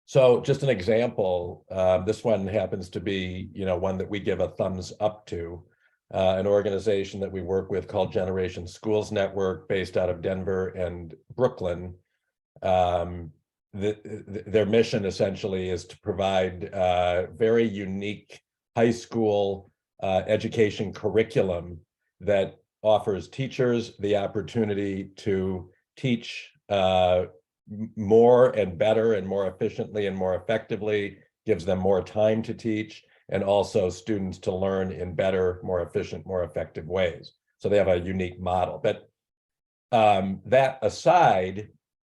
So just an example, this one happens to be, one that we give a thumbs up to, an organization that we work with called Generation Schools Network, based out of Denver and Brooklyn. Their mission essentially is to provide very unique high school education curriculum that offers teachers the opportunity to teach more and better and more efficiently and more effectively, gives them more time to teach, and also students to learn in better, more efficient, more effective ways. So they have a unique model. But that aside,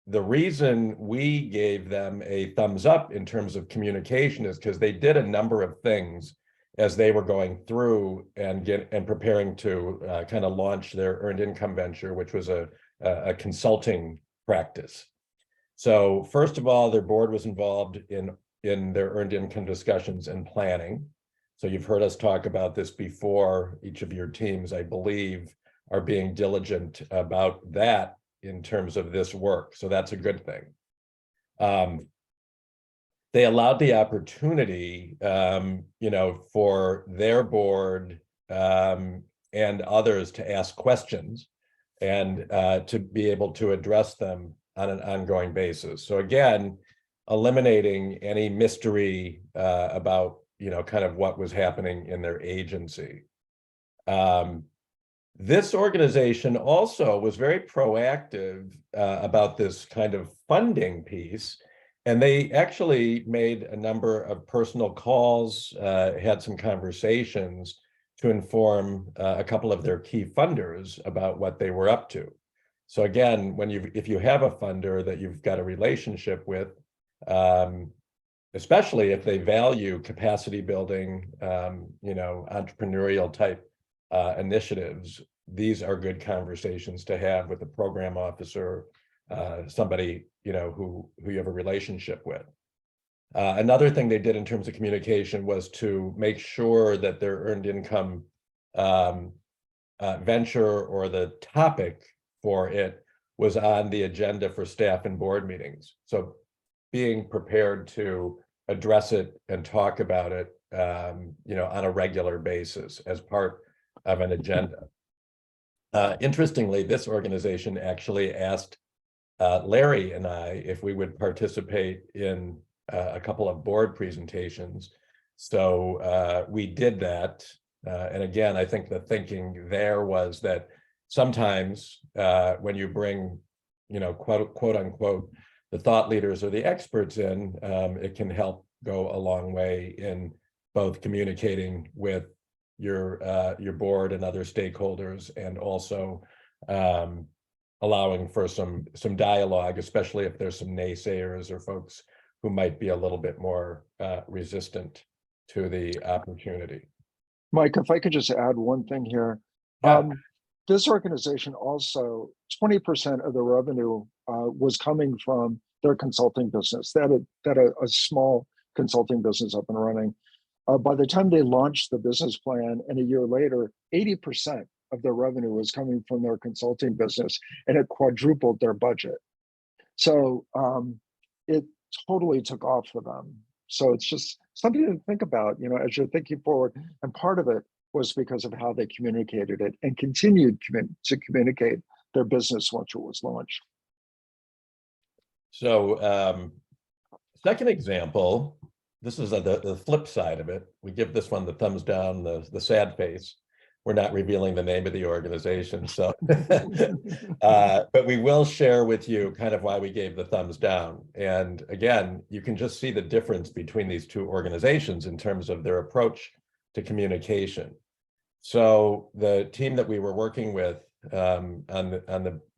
the reason we gave them a thumbs up in terms of communication is because they did a number of things as they were going through and preparing to kind of launch their earned income venture, which was a consulting practice. So first of all, their board was involved in their earned income discussions and planning. So you've heard us talk about this before. Each of your teams, I believe, are being diligent about that in terms of this work. So that's a good thing. They allowed the opportunity, for their board and others to ask questions and to be able to address them on an ongoing basis. So again, eliminating any mystery about, kind of what was happening in their agency. This organization also was very proactive about this kind of funding piece. And they actually made a number of personal calls, had some conversations to inform a couple of their key funders about what they were up to. So again, if you have a funder that you've got a relationship with, especially if they value capacity building, entrepreneurial type initiatives, these are good conversations to have with a program officer, somebody who you have a relationship with. Another thing they did in terms of communication was to make sure that their earned income venture or the topic for it was on the agenda for staff and board meetings. So being prepared to address it and talk about it, on a regular basis as part of an agenda. Interestingly, this organization actually asked Larry and I if we would participate in a couple of board presentations. So we did that. And again, I think the thinking there was that sometimes when you bring, quote unquote, the thought leaders or the experts in, it can help go a long way in both communicating with your board and other stakeholders, and also allowing for some dialogue, especially if there's some naysayers or folks who might be a little bit more resistant to the opportunity. Mike, if I could just add one thing here. Yeah. This organization also, 20% of the revenue was coming from their consulting business. They had a small consulting business up and running. By the time they launched the business plan, and a year later, 80% of their revenue was coming from their consulting business, and it quadrupled their budget. So it totally took off for them. So it's just something to think about, as you're thinking forward. And part of it was because of how they communicated it and continued to communicate their business once it was launched. So second example, this is the flip side of it. We give this one the thumbs down, the sad face. We're not revealing the name of the organization, so but we will share with you kind of why we gave the thumbs down. And again, you can just see the difference between these two organizations in terms of their approach to communication. So the team that we were working with on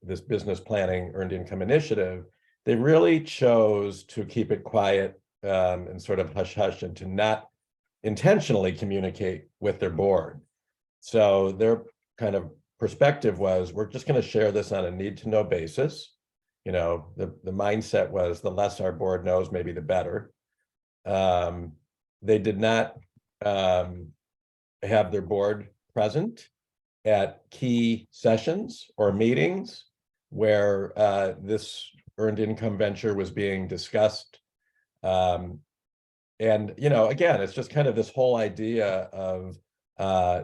this business planning earned income initiative, they really chose to keep it quiet and sort of hush hush, and to not intentionally communicate with their board. So their kind of perspective was, we're just going to share this on a need to know basis. The mindset was, the less our board knows, maybe the better. They did not have their board present at key sessions or meetings where this earned income venture was being discussed. And, again, it's just kind of this whole idea of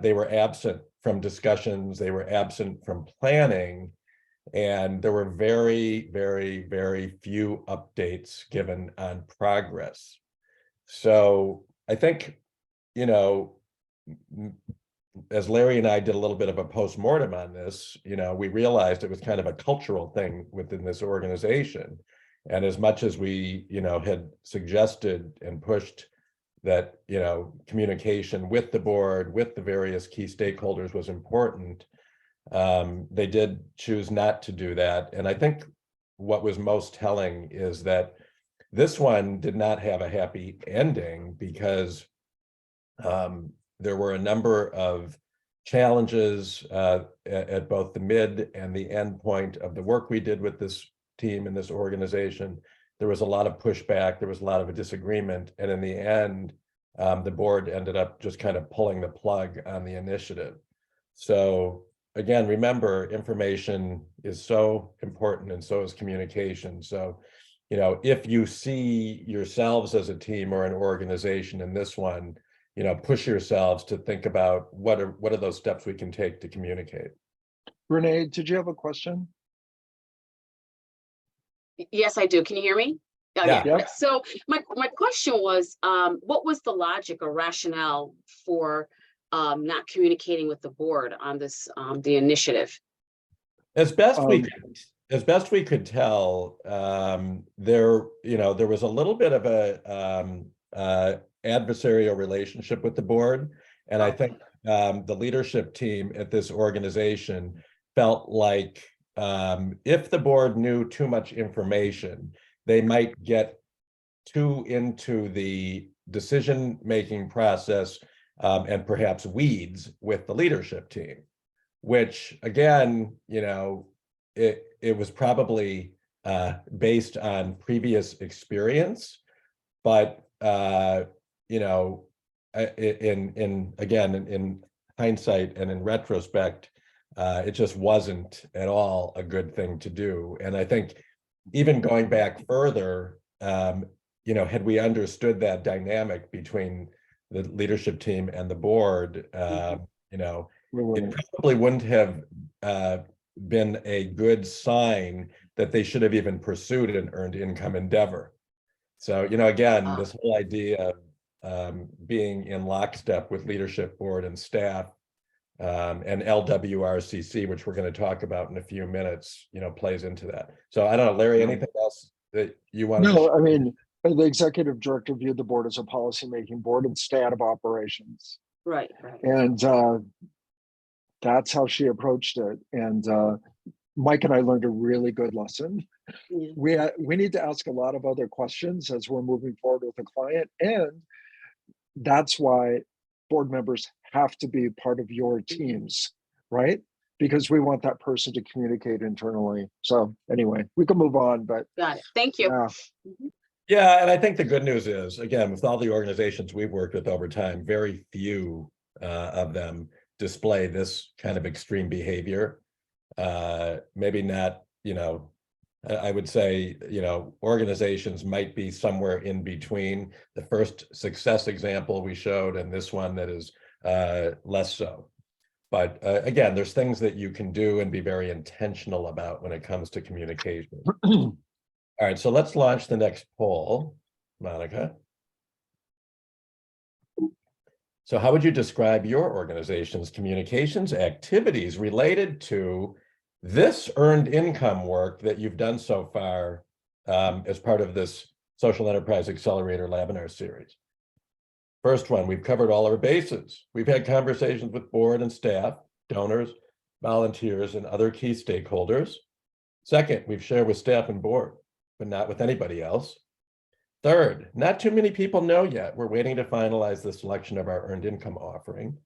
they were absent from discussions, they were absent from planning, and there were very, very, very few updates given on progress. So I think, as Larry and I did a little bit of a postmortem on this, we realized it was kind of a cultural thing within this organization. And as much as we, had suggested and pushed that, communication with the board, with the various key stakeholders was important, they did choose not to do that. And I think what was most telling is that this one did not have a happy ending because there were a number of challenges at both the mid and the end point of the work we did with this team and this organization. There was a lot of pushback, there was a lot of a disagreement, and in the end, the board ended up just kind of pulling the plug on the initiative. So again, remember, information is so important and so is communication. So, if you see yourselves as a team or an organization in this one, push yourselves to think about what are those steps we can take to communicate. Renee, did you have a question? Yes, I do. Can you hear me? Oh, Yeah. Yeah. So my question was, what was the logic or rationale for not communicating with the board on this the initiative? As best we could tell, there was a little bit of a adversarial relationship with the board, and I think the leadership team at this organization felt like if the board knew too much information, they might get too into the decision-making process and perhaps weeds with the leadership team, which again, it was probably based on previous experience, but in hindsight and in retrospect, it just wasn't at all a good thing to do. And I think even going back further, had we understood that dynamic between the leadership team and the board, it probably wouldn't have been a good sign that they should have even pursued an earned income endeavor. So, again, this whole idea of being in lockstep with leadership, board, and staff, and LWRCC, which we're going to talk about in a few minutes, plays into that. So I don't know, Larry, anything else that you want to? No, I mean, the executive director viewed the board as a policymaking board and stay out of operations. Right. And that's how she approached it. And Mike and I learned a really good lesson. Yeah. We need to ask a lot of other questions as we're moving forward with a client. And that's why board members have to be part of your teams, right? Because we want that person to communicate internally. So anyway, we can move on, but Got it. Thank you. yeah. Yeah, and I think the good news is, again, with all the organizations we've worked with over time, very few of them display this kind of extreme behavior. Maybe not, I would say, organizations might be somewhere in between the first success example we showed and this one that is less so. But again, there's things that you can do and be very intentional about when it comes to communication. All right, so let's launch the next poll, Monica. So how would you describe your organization's communications activities related to this earned income work that you've done so far as part of this Social Enterprise Accelerator Labinar series? First one, we've covered all our bases. We've had conversations with board and staff, donors, volunteers, and other key stakeholders. Second, we've shared with staff and board, but not with anybody else. Third, not too many people know yet. We're waiting to finalize the selection of our earned income offering.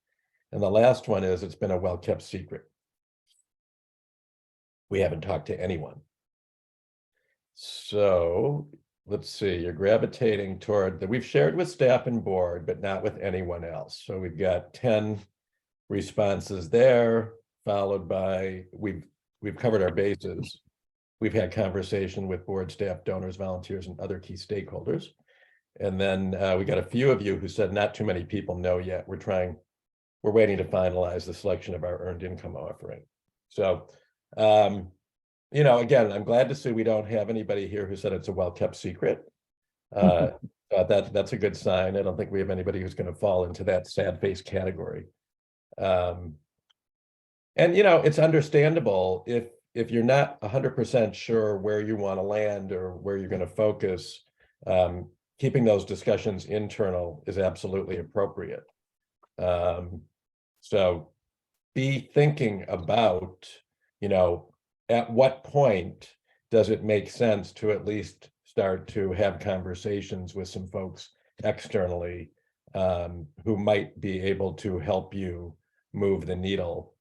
And the last one is, it's been a well-kept secret. We haven't talked to anyone. So let's see, you're gravitating toward that we've shared with staff and board, but not with anyone else. So we've got 10 responses there, followed by we've covered our bases. We've had conversation with board, staff, donors, volunteers, and other key stakeholders. And then we got a few of you who said not too many people know yet. We're waiting to finalize the selection of our earned income offering. So, again, I'm glad to see we don't have anybody here who said it's a well-kept secret. That's a good sign. I don't think we have anybody who's going to fall into that sad face category. And, it's understandable if you're not 100% sure where you want to land or where you're going to focus, keeping those discussions internal is absolutely appropriate. So be thinking about, at what point does it make sense to at least start to have conversations with some folks externally who might be able to help you move the needle,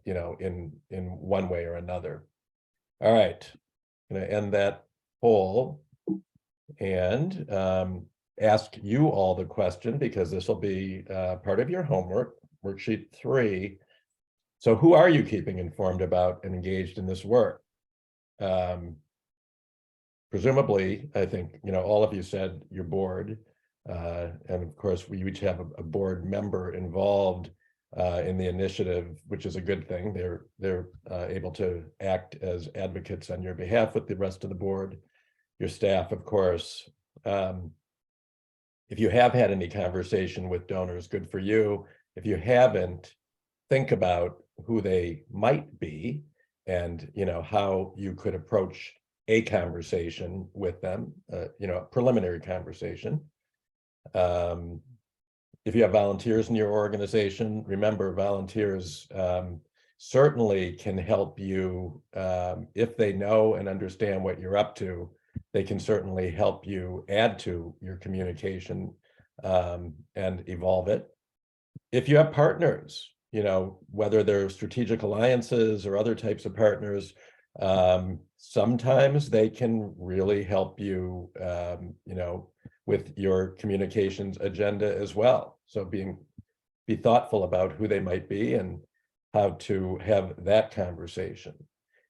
in one way or another. All right, I'm going to end that poll and ask you all the question, because this will be part of your homework, worksheet 3. So who are you keeping informed about and engaged in this work? Presumably, I think, all of you said your board, and of course, we each have a board member involved in the initiative, which is a good thing. They're able to act as advocates on your behalf with the rest of the board, your staff, of course. If you have had any conversation with donors, good for you. If you haven't, think about who they might be and how you could approach a conversation with them, a preliminary conversation. If you have volunteers in your organization, remember volunteers certainly can help you if they know and understand what you're up to. They can certainly help you add to your communication and evolve it. If you have partners, whether they're strategic alliances or other types of partners, sometimes they can really help you, with your communications agenda as well. So be thoughtful about who they might be and how to have that conversation.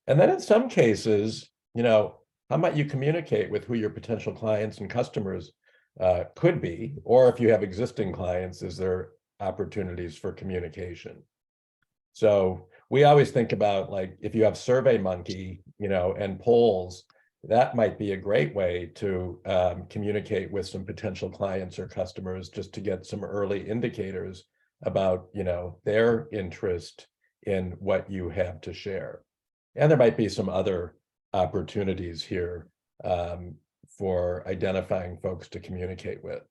And then in some cases, how might you communicate with who your potential clients and customers could be, or if you have existing clients, is there opportunities for communication? So we always think about, like, if you have SurveyMonkey, and polls, that might be a great way to communicate with some potential clients or customers, just to get some early indicators about, their interest in what you have to share. And there might be some other opportunities here for identifying folks to communicate with.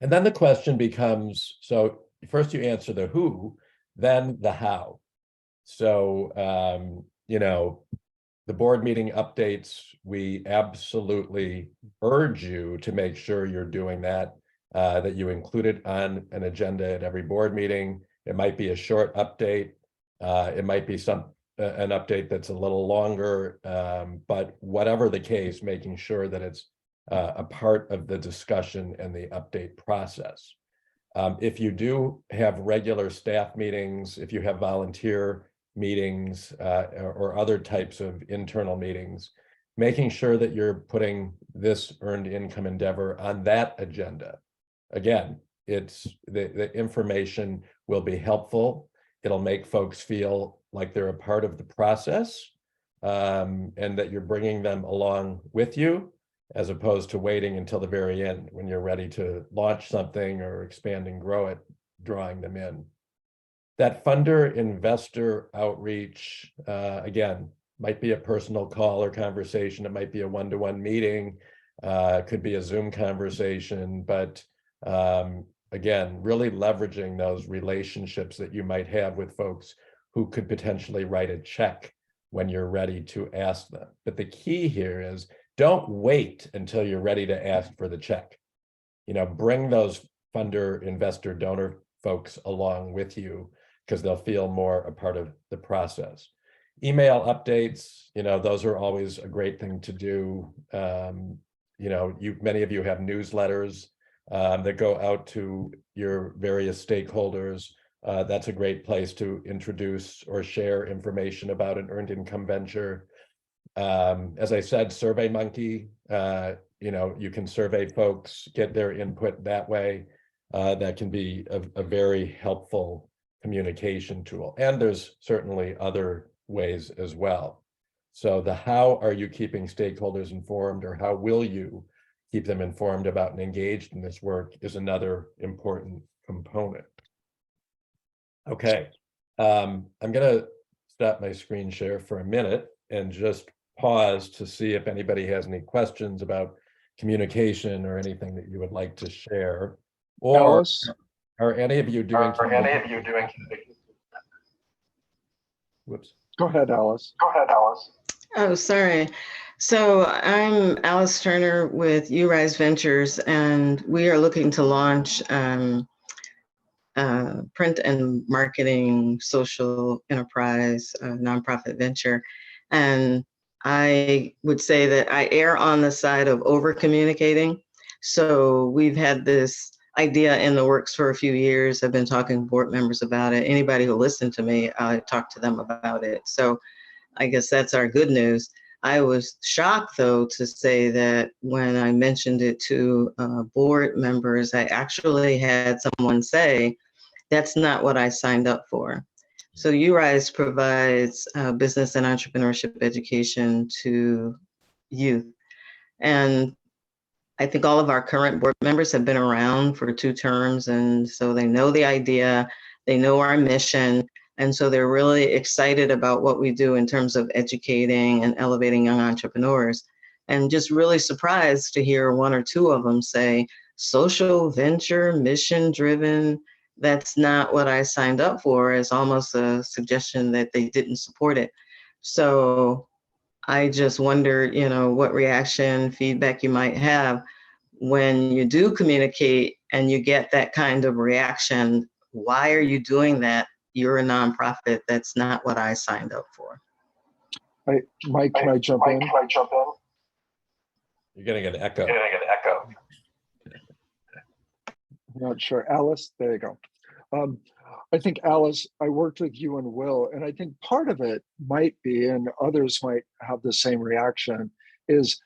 And then the question becomes, so first you answer the who, then the how. So, the board meeting updates, we absolutely urge you to make sure you're doing that, that you include it on an agenda at every board meeting. It might be a short update. It might be an update that's a little longer, but whatever the case, making sure that it's a part of the discussion and the update process. If you do have regular staff meetings, if you have volunteer meetings or other types of internal meetings, making sure that you're putting this earned income endeavor on that agenda. Again, it's the information will be helpful. It'll make folks feel like they're a part of the process, and that you're bringing them along with you, as opposed to waiting until the very end when you're ready to launch something or expand and grow it, drawing them in. That funder investor outreach, again, might be a personal call or conversation. It might be a one-to-one meeting. It could be a Zoom conversation, but again, really leveraging those relationships that you might have with folks who could potentially write a check when you're ready to ask them. But the key here is, don't wait until you're ready to ask for the check. Bring those funder, investor, donor folks along with you, because they'll feel more a part of the process. Email updates, those are always a great thing to do. Many of you have newsletters that go out to your various stakeholders. That's a great place to introduce or share information about an earned income venture. As I said, SurveyMonkey, you can survey folks, get their input that way. That can be a very helpful communication tool. And there's certainly other ways as well. So the how are you keeping stakeholders informed, or how will you keep them informed about and engaged in this work, is another important component. Okay, I'm going to stop my screen share for a minute and just pause to see if anybody has any questions about communication or anything that you would like to share. Or Alice? are any of you doing? Whoops. Go ahead, Alice. Oh, sorry. So I'm Alice Turner with URise Ventures, and we are looking to launch print and marketing social enterprise nonprofit venture. And I would say that I err on the side of over communicating. So we've had this idea in the works for a few years. I've been talking to board members about it. Anybody who listened to me, I talked to them about it. So I guess that's our good news. I was shocked, though, to say that when I mentioned it to board members, I actually had someone say, that's not what I signed up for. So URise provides business and entrepreneurship education to youth. And I think all of our current board members have been around for 2 terms, and so they know the idea, they know our mission, and so they're really excited about what we do in terms of educating and elevating young entrepreneurs. And just really surprised to hear 1 or 2 of them say, social venture, mission-driven, that's not what I signed up for, as almost a suggestion that they didn't support it. So I just wonder, what reaction, feedback you might have when you do communicate and you get that kind of reaction. Why are you doing that? You're a nonprofit. That's not what I signed up for. Mike, can I jump in? You're getting an echo. Not sure. Alice, there you go. I think, Alice, I worked with you and Will, and I think part of it might be, and others might have the same reaction, is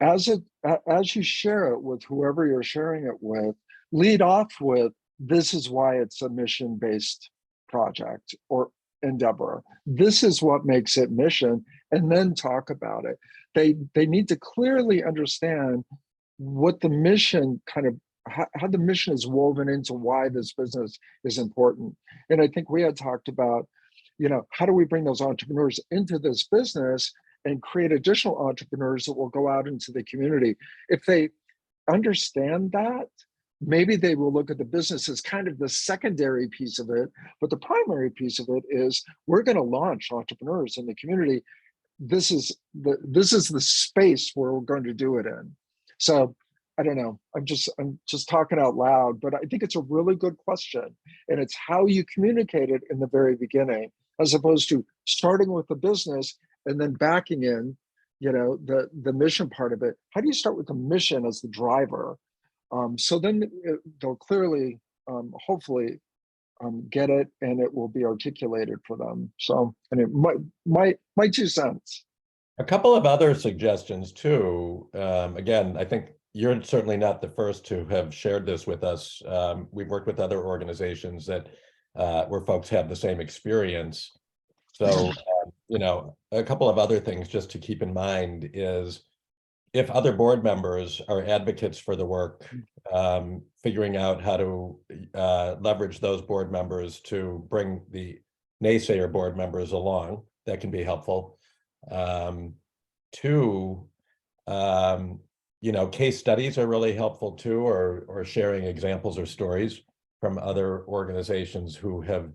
as you share it with whoever you're sharing it with, lead off with, this is why it's a mission-based project or endeavor. This is what makes it mission, and then talk about it. They need to clearly understand what the mission how the mission is woven into why this business is important. And I think we had talked about, how do we bring those entrepreneurs into this business and create additional entrepreneurs that will go out into the community. If they understand that, maybe they will look at the business as kind of the secondary piece of it, but the primary piece of it is, we're going to launch entrepreneurs in the community. This is the space where we're going to do it in. So I don't know, I'm just talking out loud, but I think it's a really good question. And it's how you communicate it in the very beginning, as opposed to starting with the business and then backing in, the mission part of it. How do you start with the mission as the driver? So then they'll clearly, hopefully, get it, and it will be articulated for them. So, my 2 cents. A couple of other suggestions too. Again, I think you're certainly not the first to have shared this with us. We've worked with other organizations that where folks have the same experience. So, a couple of other things just to keep in mind is, if other board members are advocates for the work, figuring out how to leverage those board members to bring the naysayer board members along, that can be helpful. 2, case studies are really helpful too, or sharing examples or stories from other organizations who have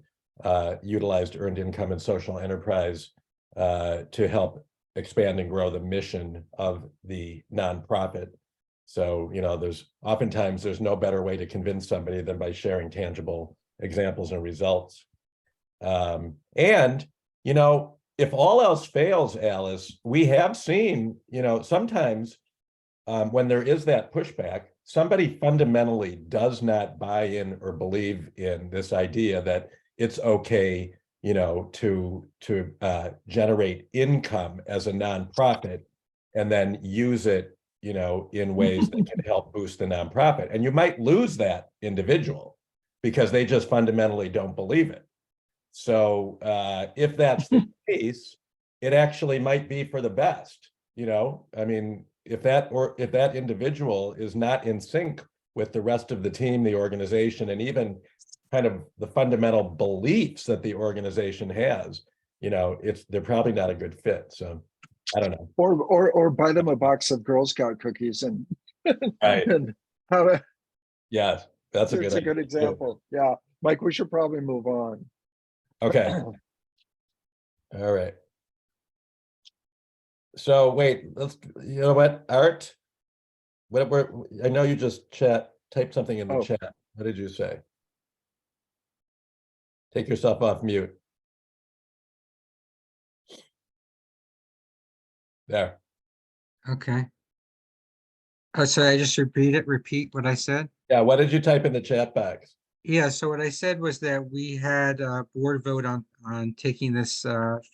utilized earned income and social enterprise to help expand and grow the mission of the nonprofit. So, oftentimes there's no better way to convince somebody than by sharing tangible examples and results. And, if all else fails, Alice, we have seen, sometimes when there is that pushback, somebody fundamentally does not buy in or believe in this idea that it's okay, to generate income as a nonprofit and then use it, in ways that can help boost the nonprofit. And you might lose that individual because they just fundamentally don't believe it. So if that's the case, it actually might be for the best. If that individual is not in sync with the rest of the team, the organization, and even kind of the fundamental beliefs that the organization has, they're probably not a good fit. So I don't know. Or buy them a box of Girl Scout cookies and, Right. and have a, Yeah, that's a it's good a good idea. example. Yeah. Mike, we should probably move on. Okay. All right. So wait, you know what, Art? I know you just typed something in the Oh. chat. What did you say? Take yourself off mute. There. Okay. Oh, so I just repeat what I said? Yeah, what did you type in the chat box? Yeah, so what I said was that we had a board vote on taking this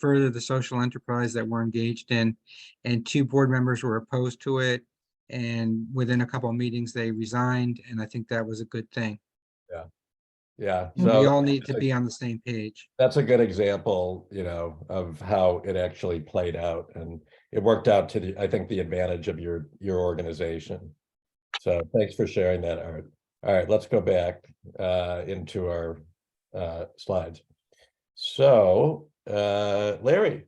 further, the social enterprise that we're engaged in, and 2 board members were opposed to it. And within a couple of meetings, they resigned, and I think that was a good thing. Yeah. We So all need to be on the same page. that's a good example, of how it actually played out, and it worked out to I think the advantage of your organization. So thanks for sharing that, Art. All right, let's go back into our slides. So Larry.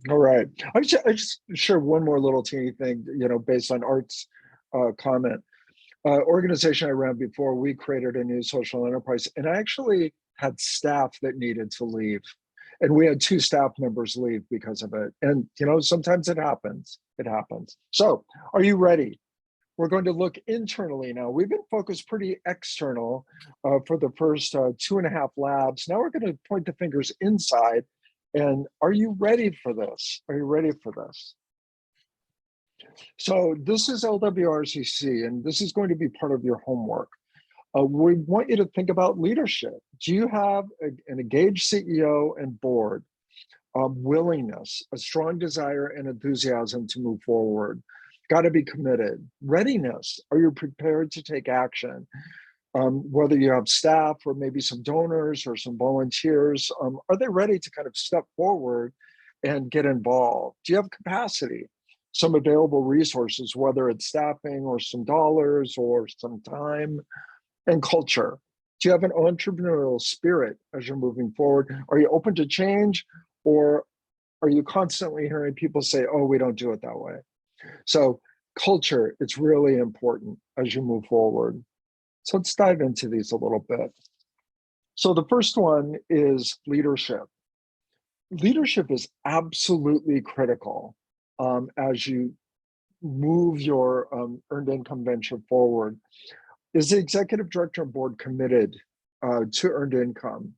All right. I just share one more little teeny thing, based on Art's comment. Organization I ran before, we created a new social enterprise, and I actually had staff that needed to leave. And we had 2 staff members leave because of it. And, sometimes it happens. It happens. So are you ready? We're going to look internally now. We've been focused pretty external for the first 2.5 labs. Now we're going to point the fingers inside. And are you ready for this? Are you ready for this? So this is LWRCC, and this is going to be part of your homework. We want you to think about leadership. Do you have an engaged CEO and board? Willingness, a strong desire and enthusiasm to move forward. Got to be committed. Readiness, are you prepared to take action? Whether you have staff or maybe some donors or some volunteers, are they ready to kind of step forward and get involved? Do you have capacity? Some available resources, whether it's staffing or some dollars or some time, and culture. Do you have an entrepreneurial spirit as you're moving forward? Are you open to change, or are you constantly hearing people say, oh, we don't do it that way? So culture, it's really important as you move forward. So let's dive into these a little bit. So the first one is leadership. Leadership is absolutely critical as you move your earned income venture forward. Is the executive director and board committed to earned income?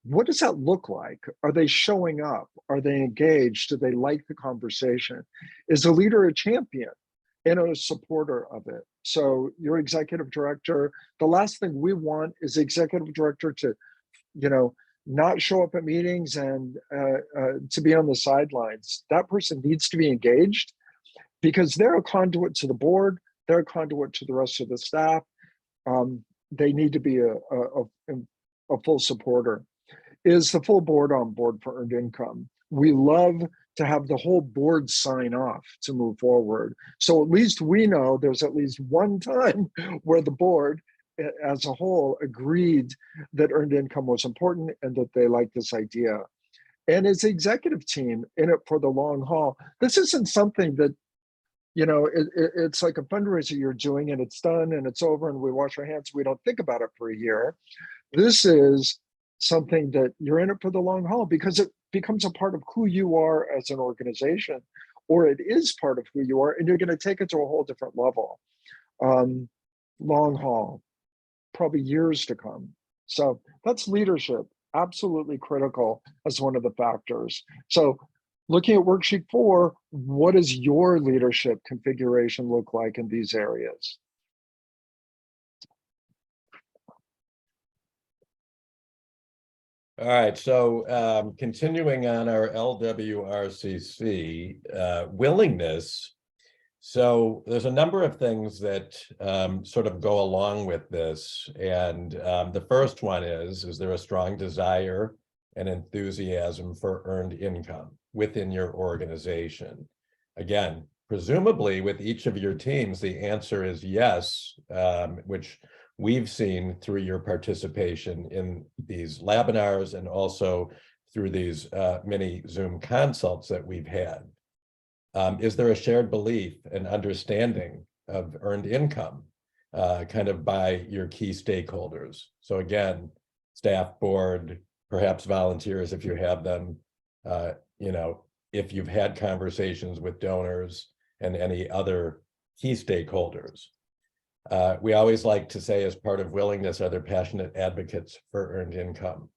What does that look like? Are they showing up? Are they engaged? Do they like the conversation? Is the leader a champion and a supporter of it? So your executive director, the last thing we want is the executive director to, not show up at meetings and to be on the sidelines. That person needs to be engaged because they're a conduit to the board. They're a conduit to the rest of the staff. They need to be a full supporter. Is the full board on board for earned income? We love to have the whole board sign off to move forward. So at least we know there's at least one time where the board as a whole agreed that earned income was important and that they like this idea. And as the executive team in it for the long haul, this isn't something that, it's like a fundraiser you're doing and it's done and it's over and we wash our hands. We don't think about it for a year. This is something that you're in it for the long haul because it becomes a part of who you are as an organization, or it is part of who you are, and you're going to take it to a whole different level. Long haul, probably years to come. So that's leadership, absolutely critical as one of the factors. So looking at worksheet 4, what does your leadership configuration look like in these areas? All right, so continuing on our LWRCC willingness. So there's a number of things that sort of go along with this. And the first one is there a strong desire and enthusiasm for earned income within your organization? Again, presumably with each of your teams, the answer is yes, which we've seen through your participation in these Labinars and also through these mini Zoom consults that we've had. Is there a shared belief and understanding of earned income kind of by your key stakeholders? So again, staff, board, perhaps volunteers if you have them, you know, if you've had conversations with donors and any other key stakeholders. We always like to say, as part of willingness, are there passionate advocates for earned income?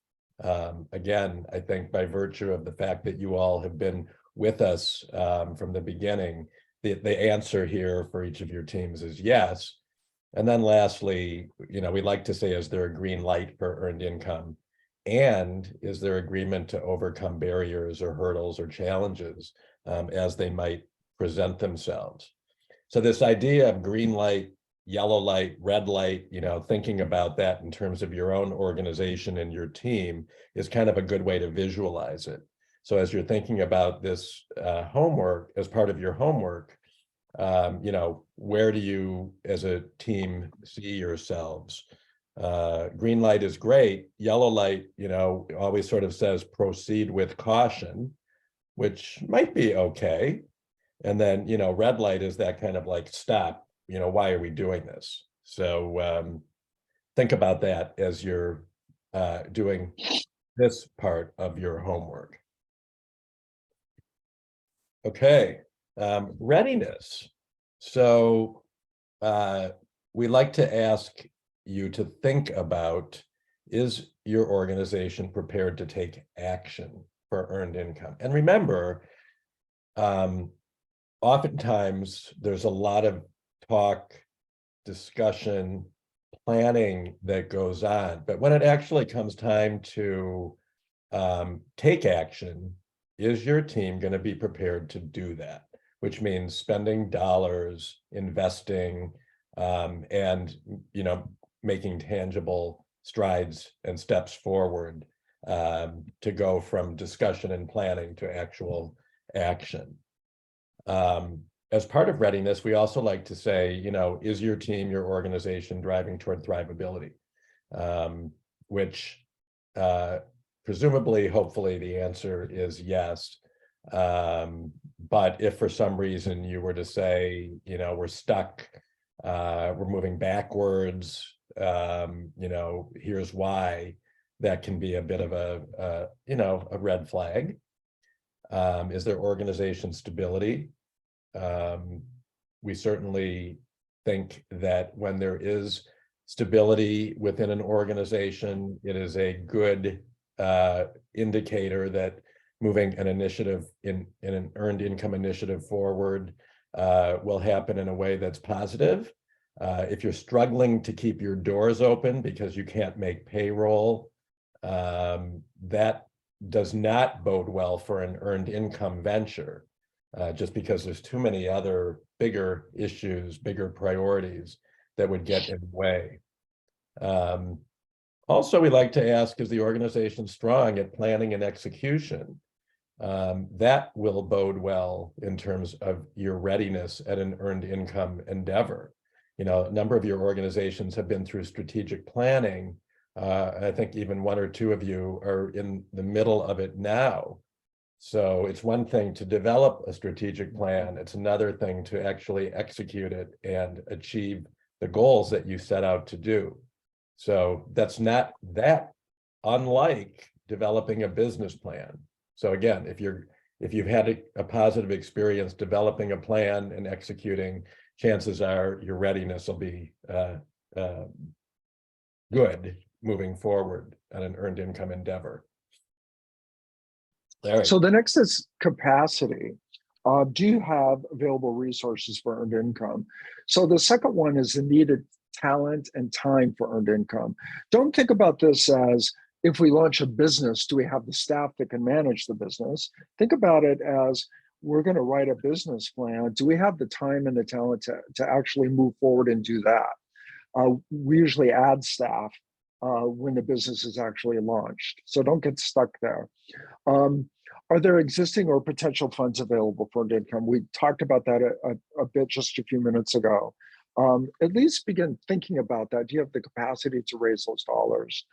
Again, I think by virtue of the fact that you all have been with us from the beginning, the answer here for each of your teams is yes. And then lastly, you know, we like to say, is there a green light for earned income? And is there agreement to overcome barriers or hurdles or challenges as they might present themselves? So this idea of green light, yellow light, red light, you know, thinking about that in terms of your own organization and your team is kind of a good way to visualize it. So as you're thinking about this homework, as part of your homework, you know, where do you as a team see yourselves? Green light is great. Yellow light, you know, always sort of says proceed with caution, which might be okay. And then, you know, red light is that kind of like stop, you know, why are we doing this? So think about that as you're doing this part of your homework. Okay, readiness. So we like to ask you to think about, is your organization prepared to take action for earned income? And remember, oftentimes there's a lot of talk, discussion, planning that goes on, but when it actually comes time to take action, is your team going to be prepared to do that? Which means spending dollars, investing, and, you know, making tangible strides and steps forward to go from discussion and planning to actual action. As part of readiness, we also like to say, you know, is your team, your organization driving toward thrivability? Which presumably, hopefully, the answer is yes. But if for some reason you were to say, you know, we're stuck, we're moving backwards, you know, here's why, that can be a bit of a you know, a red flag. Is there organization stability? We certainly think that when there is stability within an organization, it is a good indicator that moving an initiative in an earned income initiative forward will happen in a way that's positive. If you're struggling to keep your doors open because you can't make payroll, that does not bode well for an earned income venture, just because there's too many other bigger issues, bigger priorities that would get in the way. Also, we like to ask, is the organization strong at planning and execution? That will bode well in terms of your readiness at an earned income endeavor. You know, a number of your organizations have been through strategic planning. I think even one or two of you are in the middle of it now. So it's one thing to develop a strategic plan. It's another thing to actually execute it and achieve the goals that you set out to do. So that's not that unlike developing a business plan. So again, if you've had a positive experience developing a plan and executing, chances are your readiness will be good moving forward on an earned income endeavor. All right. So the next is capacity. Do you have available resources for earned income? So the second one is the needed talent and time for earned income. Don't think about this as, if we launch a business, do we have the staff that can manage the business? Think about it as, we're going to write a business plan. Do we have the time and the talent to actually move forward and do that? We usually add staff when the business is actually launched. So don't get stuck there. Are there existing or potential funds available for earned income? We talked about that a bit just a few minutes ago. At least begin thinking about that. Do you have the capacity to raise those dollars?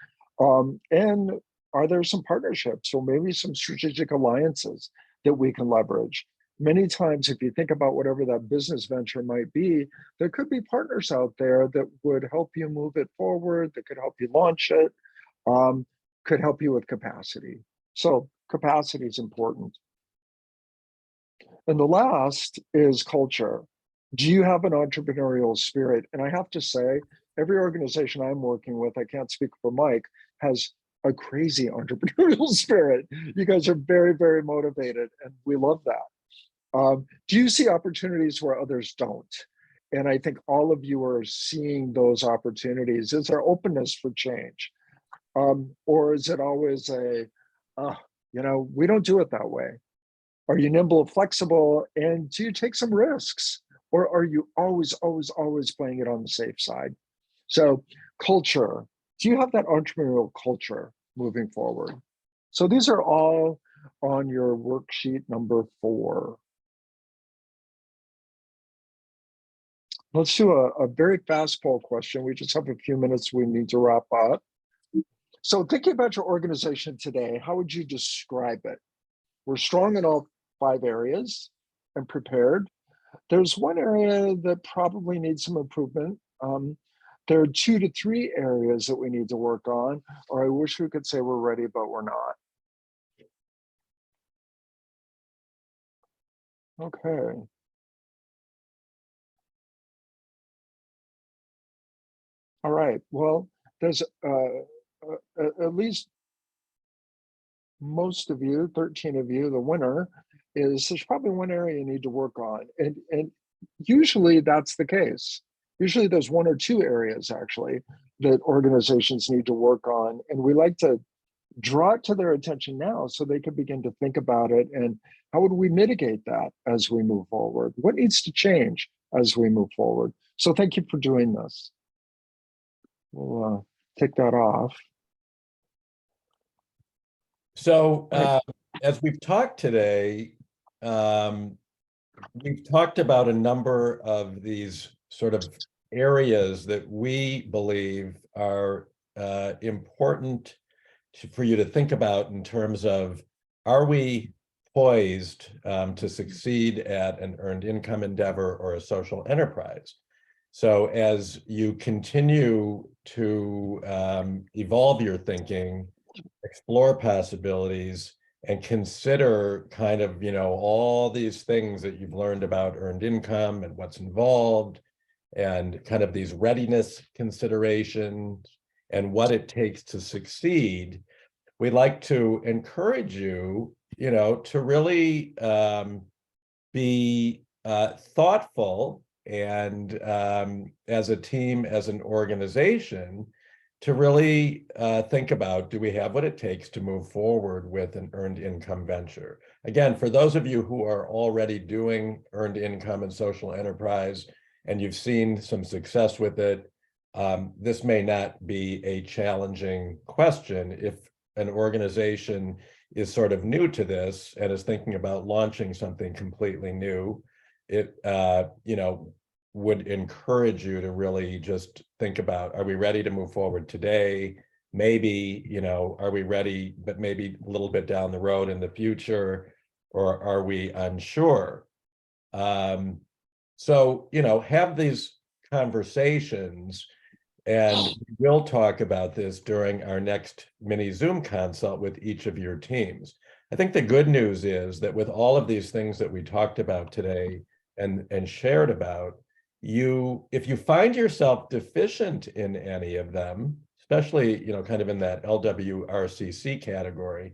And are there some partnerships or maybe some strategic alliances that we can leverage? Many times, if you think about whatever that business venture might be, there could be partners out there that would help you move it forward, that could help you launch it, could help you with capacity. So capacity is important. And the last is culture. Do you have an entrepreneurial spirit? And I have to say, every organization I'm working with, I can't speak for Mike, has a crazy entrepreneurial spirit. You guys are very, very motivated, and we love that. Do you see opportunities where others don't? And I think all of you are seeing those opportunities. Is there openness for change? Or is it always we don't do it that way? Are you nimble, flexible, and do you take some risks? Or are you always playing it on the safe side? So culture, do you have that entrepreneurial culture moving forward? So these are all on your worksheet number 4. Let's do a very fast poll question. We just have a few minutes we need to wrap up. So thinking about your organization today, how would you describe it? We're strong in all 5 areas and prepared. There's one area that probably needs some improvement. There are 2 to 3 areas that we need to work on, or I wish we could say we're ready, but we're not. Okay. All right, well, there's at least most of you, 13 of you, the winner is there's probably one area you need to work on. And usually that's the case. Usually there's 1 or 2 areas actually that organizations need to work on. And we like to draw it to their attention now so they can begin to think about it. And how would we mitigate that as we move forward? What needs to change as we move forward? So thank you for doing this. We'll take that off. So as we've talked today, we've talked about a number of these sort of areas that we believe are important for you to think about in terms of, are we poised to succeed at an earned income endeavor or a social enterprise? So as you continue to evolve your thinking, explore possibilities, and consider kind of, all these things that you've learned about earned income and what's involved, and kind of these readiness considerations and what it takes to succeed, we'd like to encourage you, to really be thoughtful and as a team, as an organization, to really think about, do we have what it takes to move forward with an earned income venture? Again, for those of you who are already doing earned income and social enterprise, and you've seen some success with it, this may not be a challenging question. If an organization is sort of new to this and is thinking about launching something completely new, it would encourage you to really just think about, are we ready to move forward today? Maybe, are we ready, but maybe a little bit down the road in the future, or are we unsure? So, have these conversations, and we'll talk about this during our next mini Zoom consult with each of your teams. I think the good news is that with all of these things that we talked about today and shared about, if you find yourself deficient in any of them, especially, kind of in that LWRCC category,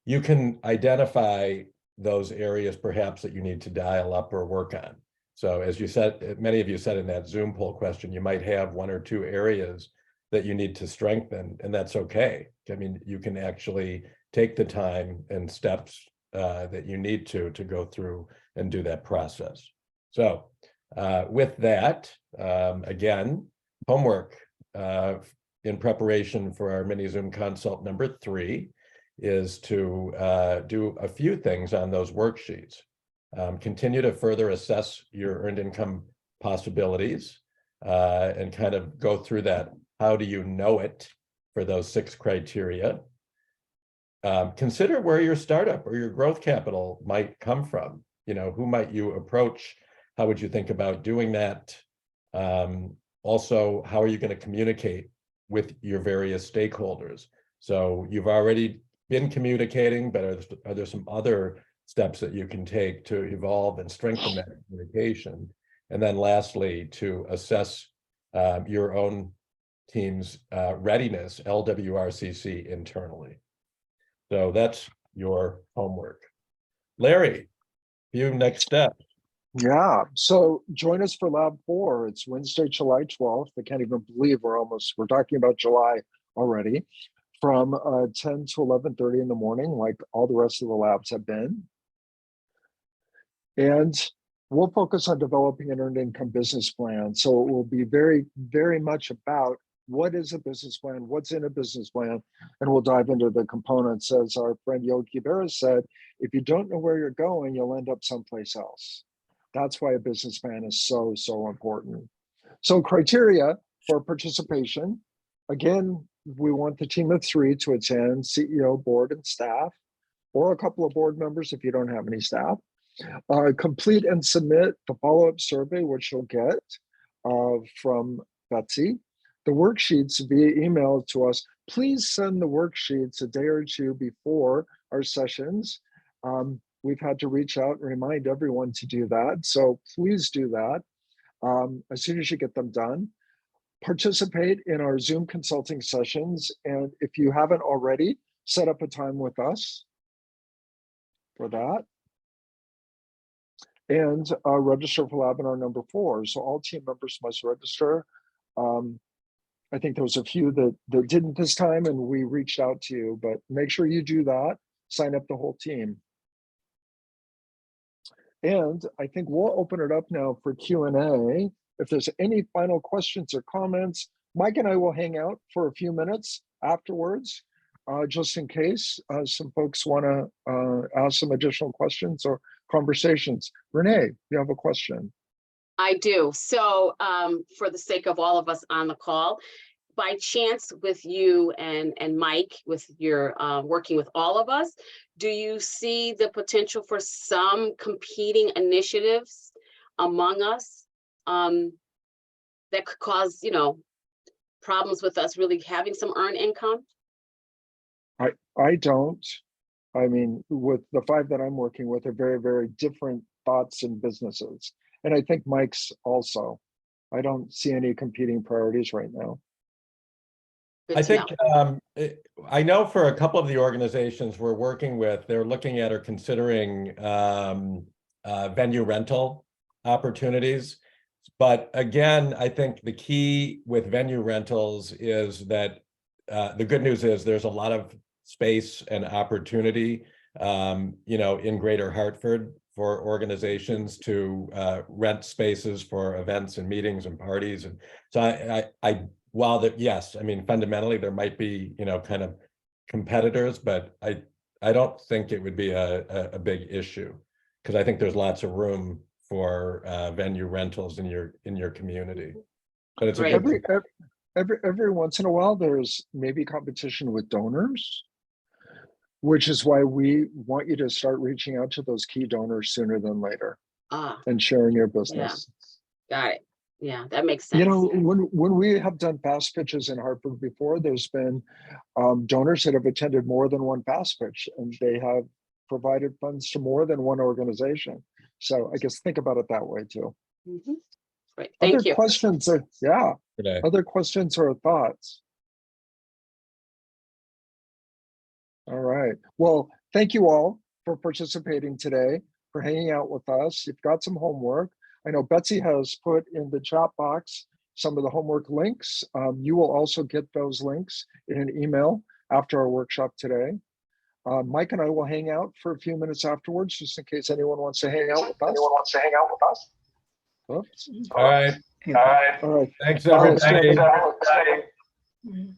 you can identify those areas perhaps that you need to dial up or work on. So as you said, many of you said in that Zoom poll question, you might have 1 or 2 areas that you need to strengthen, and that's okay. I mean, you can actually take the time and steps that you need to go through and do that process. So with that, again, homework in preparation for our mini Zoom consult number 3 is to do a few things on those worksheets. Continue to further assess your earned income possibilities and kind of go through that. How do you know it for those 6 criteria? consider where your startup or your growth capital might come from. Who might you approach? How would you think about doing that? Also, how are you going to communicate with your various stakeholders? So you've already been communicating, but are there some other steps that you can take to evolve and strengthen that communication? And then lastly, to assess your own team's readiness, LWRCC internally. So that's your homework. Larry, you next step. Yeah, so join us for Lab 4. It's Wednesday, July 12th. I can't even believe we're talking about July already, from 10 to 11:30 in the morning, like all the rest of the labs have been. And we'll focus on developing an earned income business plan. So it will be very, very much about what is a business plan, what's in a business plan, and we'll dive into the components. As our friend Yogi Berra said, if you don't know where you're going, you'll end up someplace else. That's why a business plan is so, so important. So criteria for participation, again, we want the team of 3 to attend, CEO, board, and staff, or a couple of board members if you don't have any staff. Complete and submit the follow-up survey, which you'll get from Betsy. The worksheets via email to us. Please send the worksheets a day or two before our sessions. We've had to reach out and remind everyone to do that. So please do that as soon as you get them done. Participate in our Zoom consulting sessions. And if you haven't already, set up a time with us for that. And register for Labinar number 4. So all team members must register. I think there was a few that didn't this time, and we reached out to you, but make sure you do that. Sign up the whole team. And I think we'll open it up now for Q&A. If there's any final questions or comments, Mike and I will hang out for a few minutes afterwards, just in case some folks want to ask some additional questions or conversations. Renee, you have a question. I do. So for the sake of all of us on the call, by chance with you and Mike, with your working with all of us, do you see the potential for some competing initiatives among us that could cause, problems with us really having some earned income? I don't. I mean, with the 5 that I'm working with are very, very different thoughts and businesses. And I think Mike's also. I don't see any competing priorities right now. Good I to think know. I know for a couple of the organizations we're working with, they're looking at or considering venue rental opportunities. But again, I think the key with venue rentals is that the good news is there's a lot of space and opportunity, in Greater Hartford for organizations to rent spaces for events and meetings and parties. And so while that, yes, I mean, fundamentally there might be, kind of competitors, but I don't think it would be a big issue, because I think there's lots of room for venue rentals in your community. But it's Great. a good Every once in a while, there's maybe competition with donors, which is why we want you to start reaching out to those key donors sooner than later and sharing your business. Got it. Yeah, that makes sense. When we have done fast pitches in Hartford before, there's been donors that have attended more than one fast pitch, and they have provided funds to more than one organization. So I guess think about it that way too. Mm-hmm. Great. Thank you. Questions? Other questions or thoughts? All right. Well, thank you all for participating today, for hanging out with us. You've got some homework. I know Betsy has put in the chat box some of the homework links. You will also get those links in an email after our workshop today. Mike and I will hang out for a few minutes afterwards, just in case anyone wants to hang out with us. Oops. All right. All right. Thanks, everybody. Bye.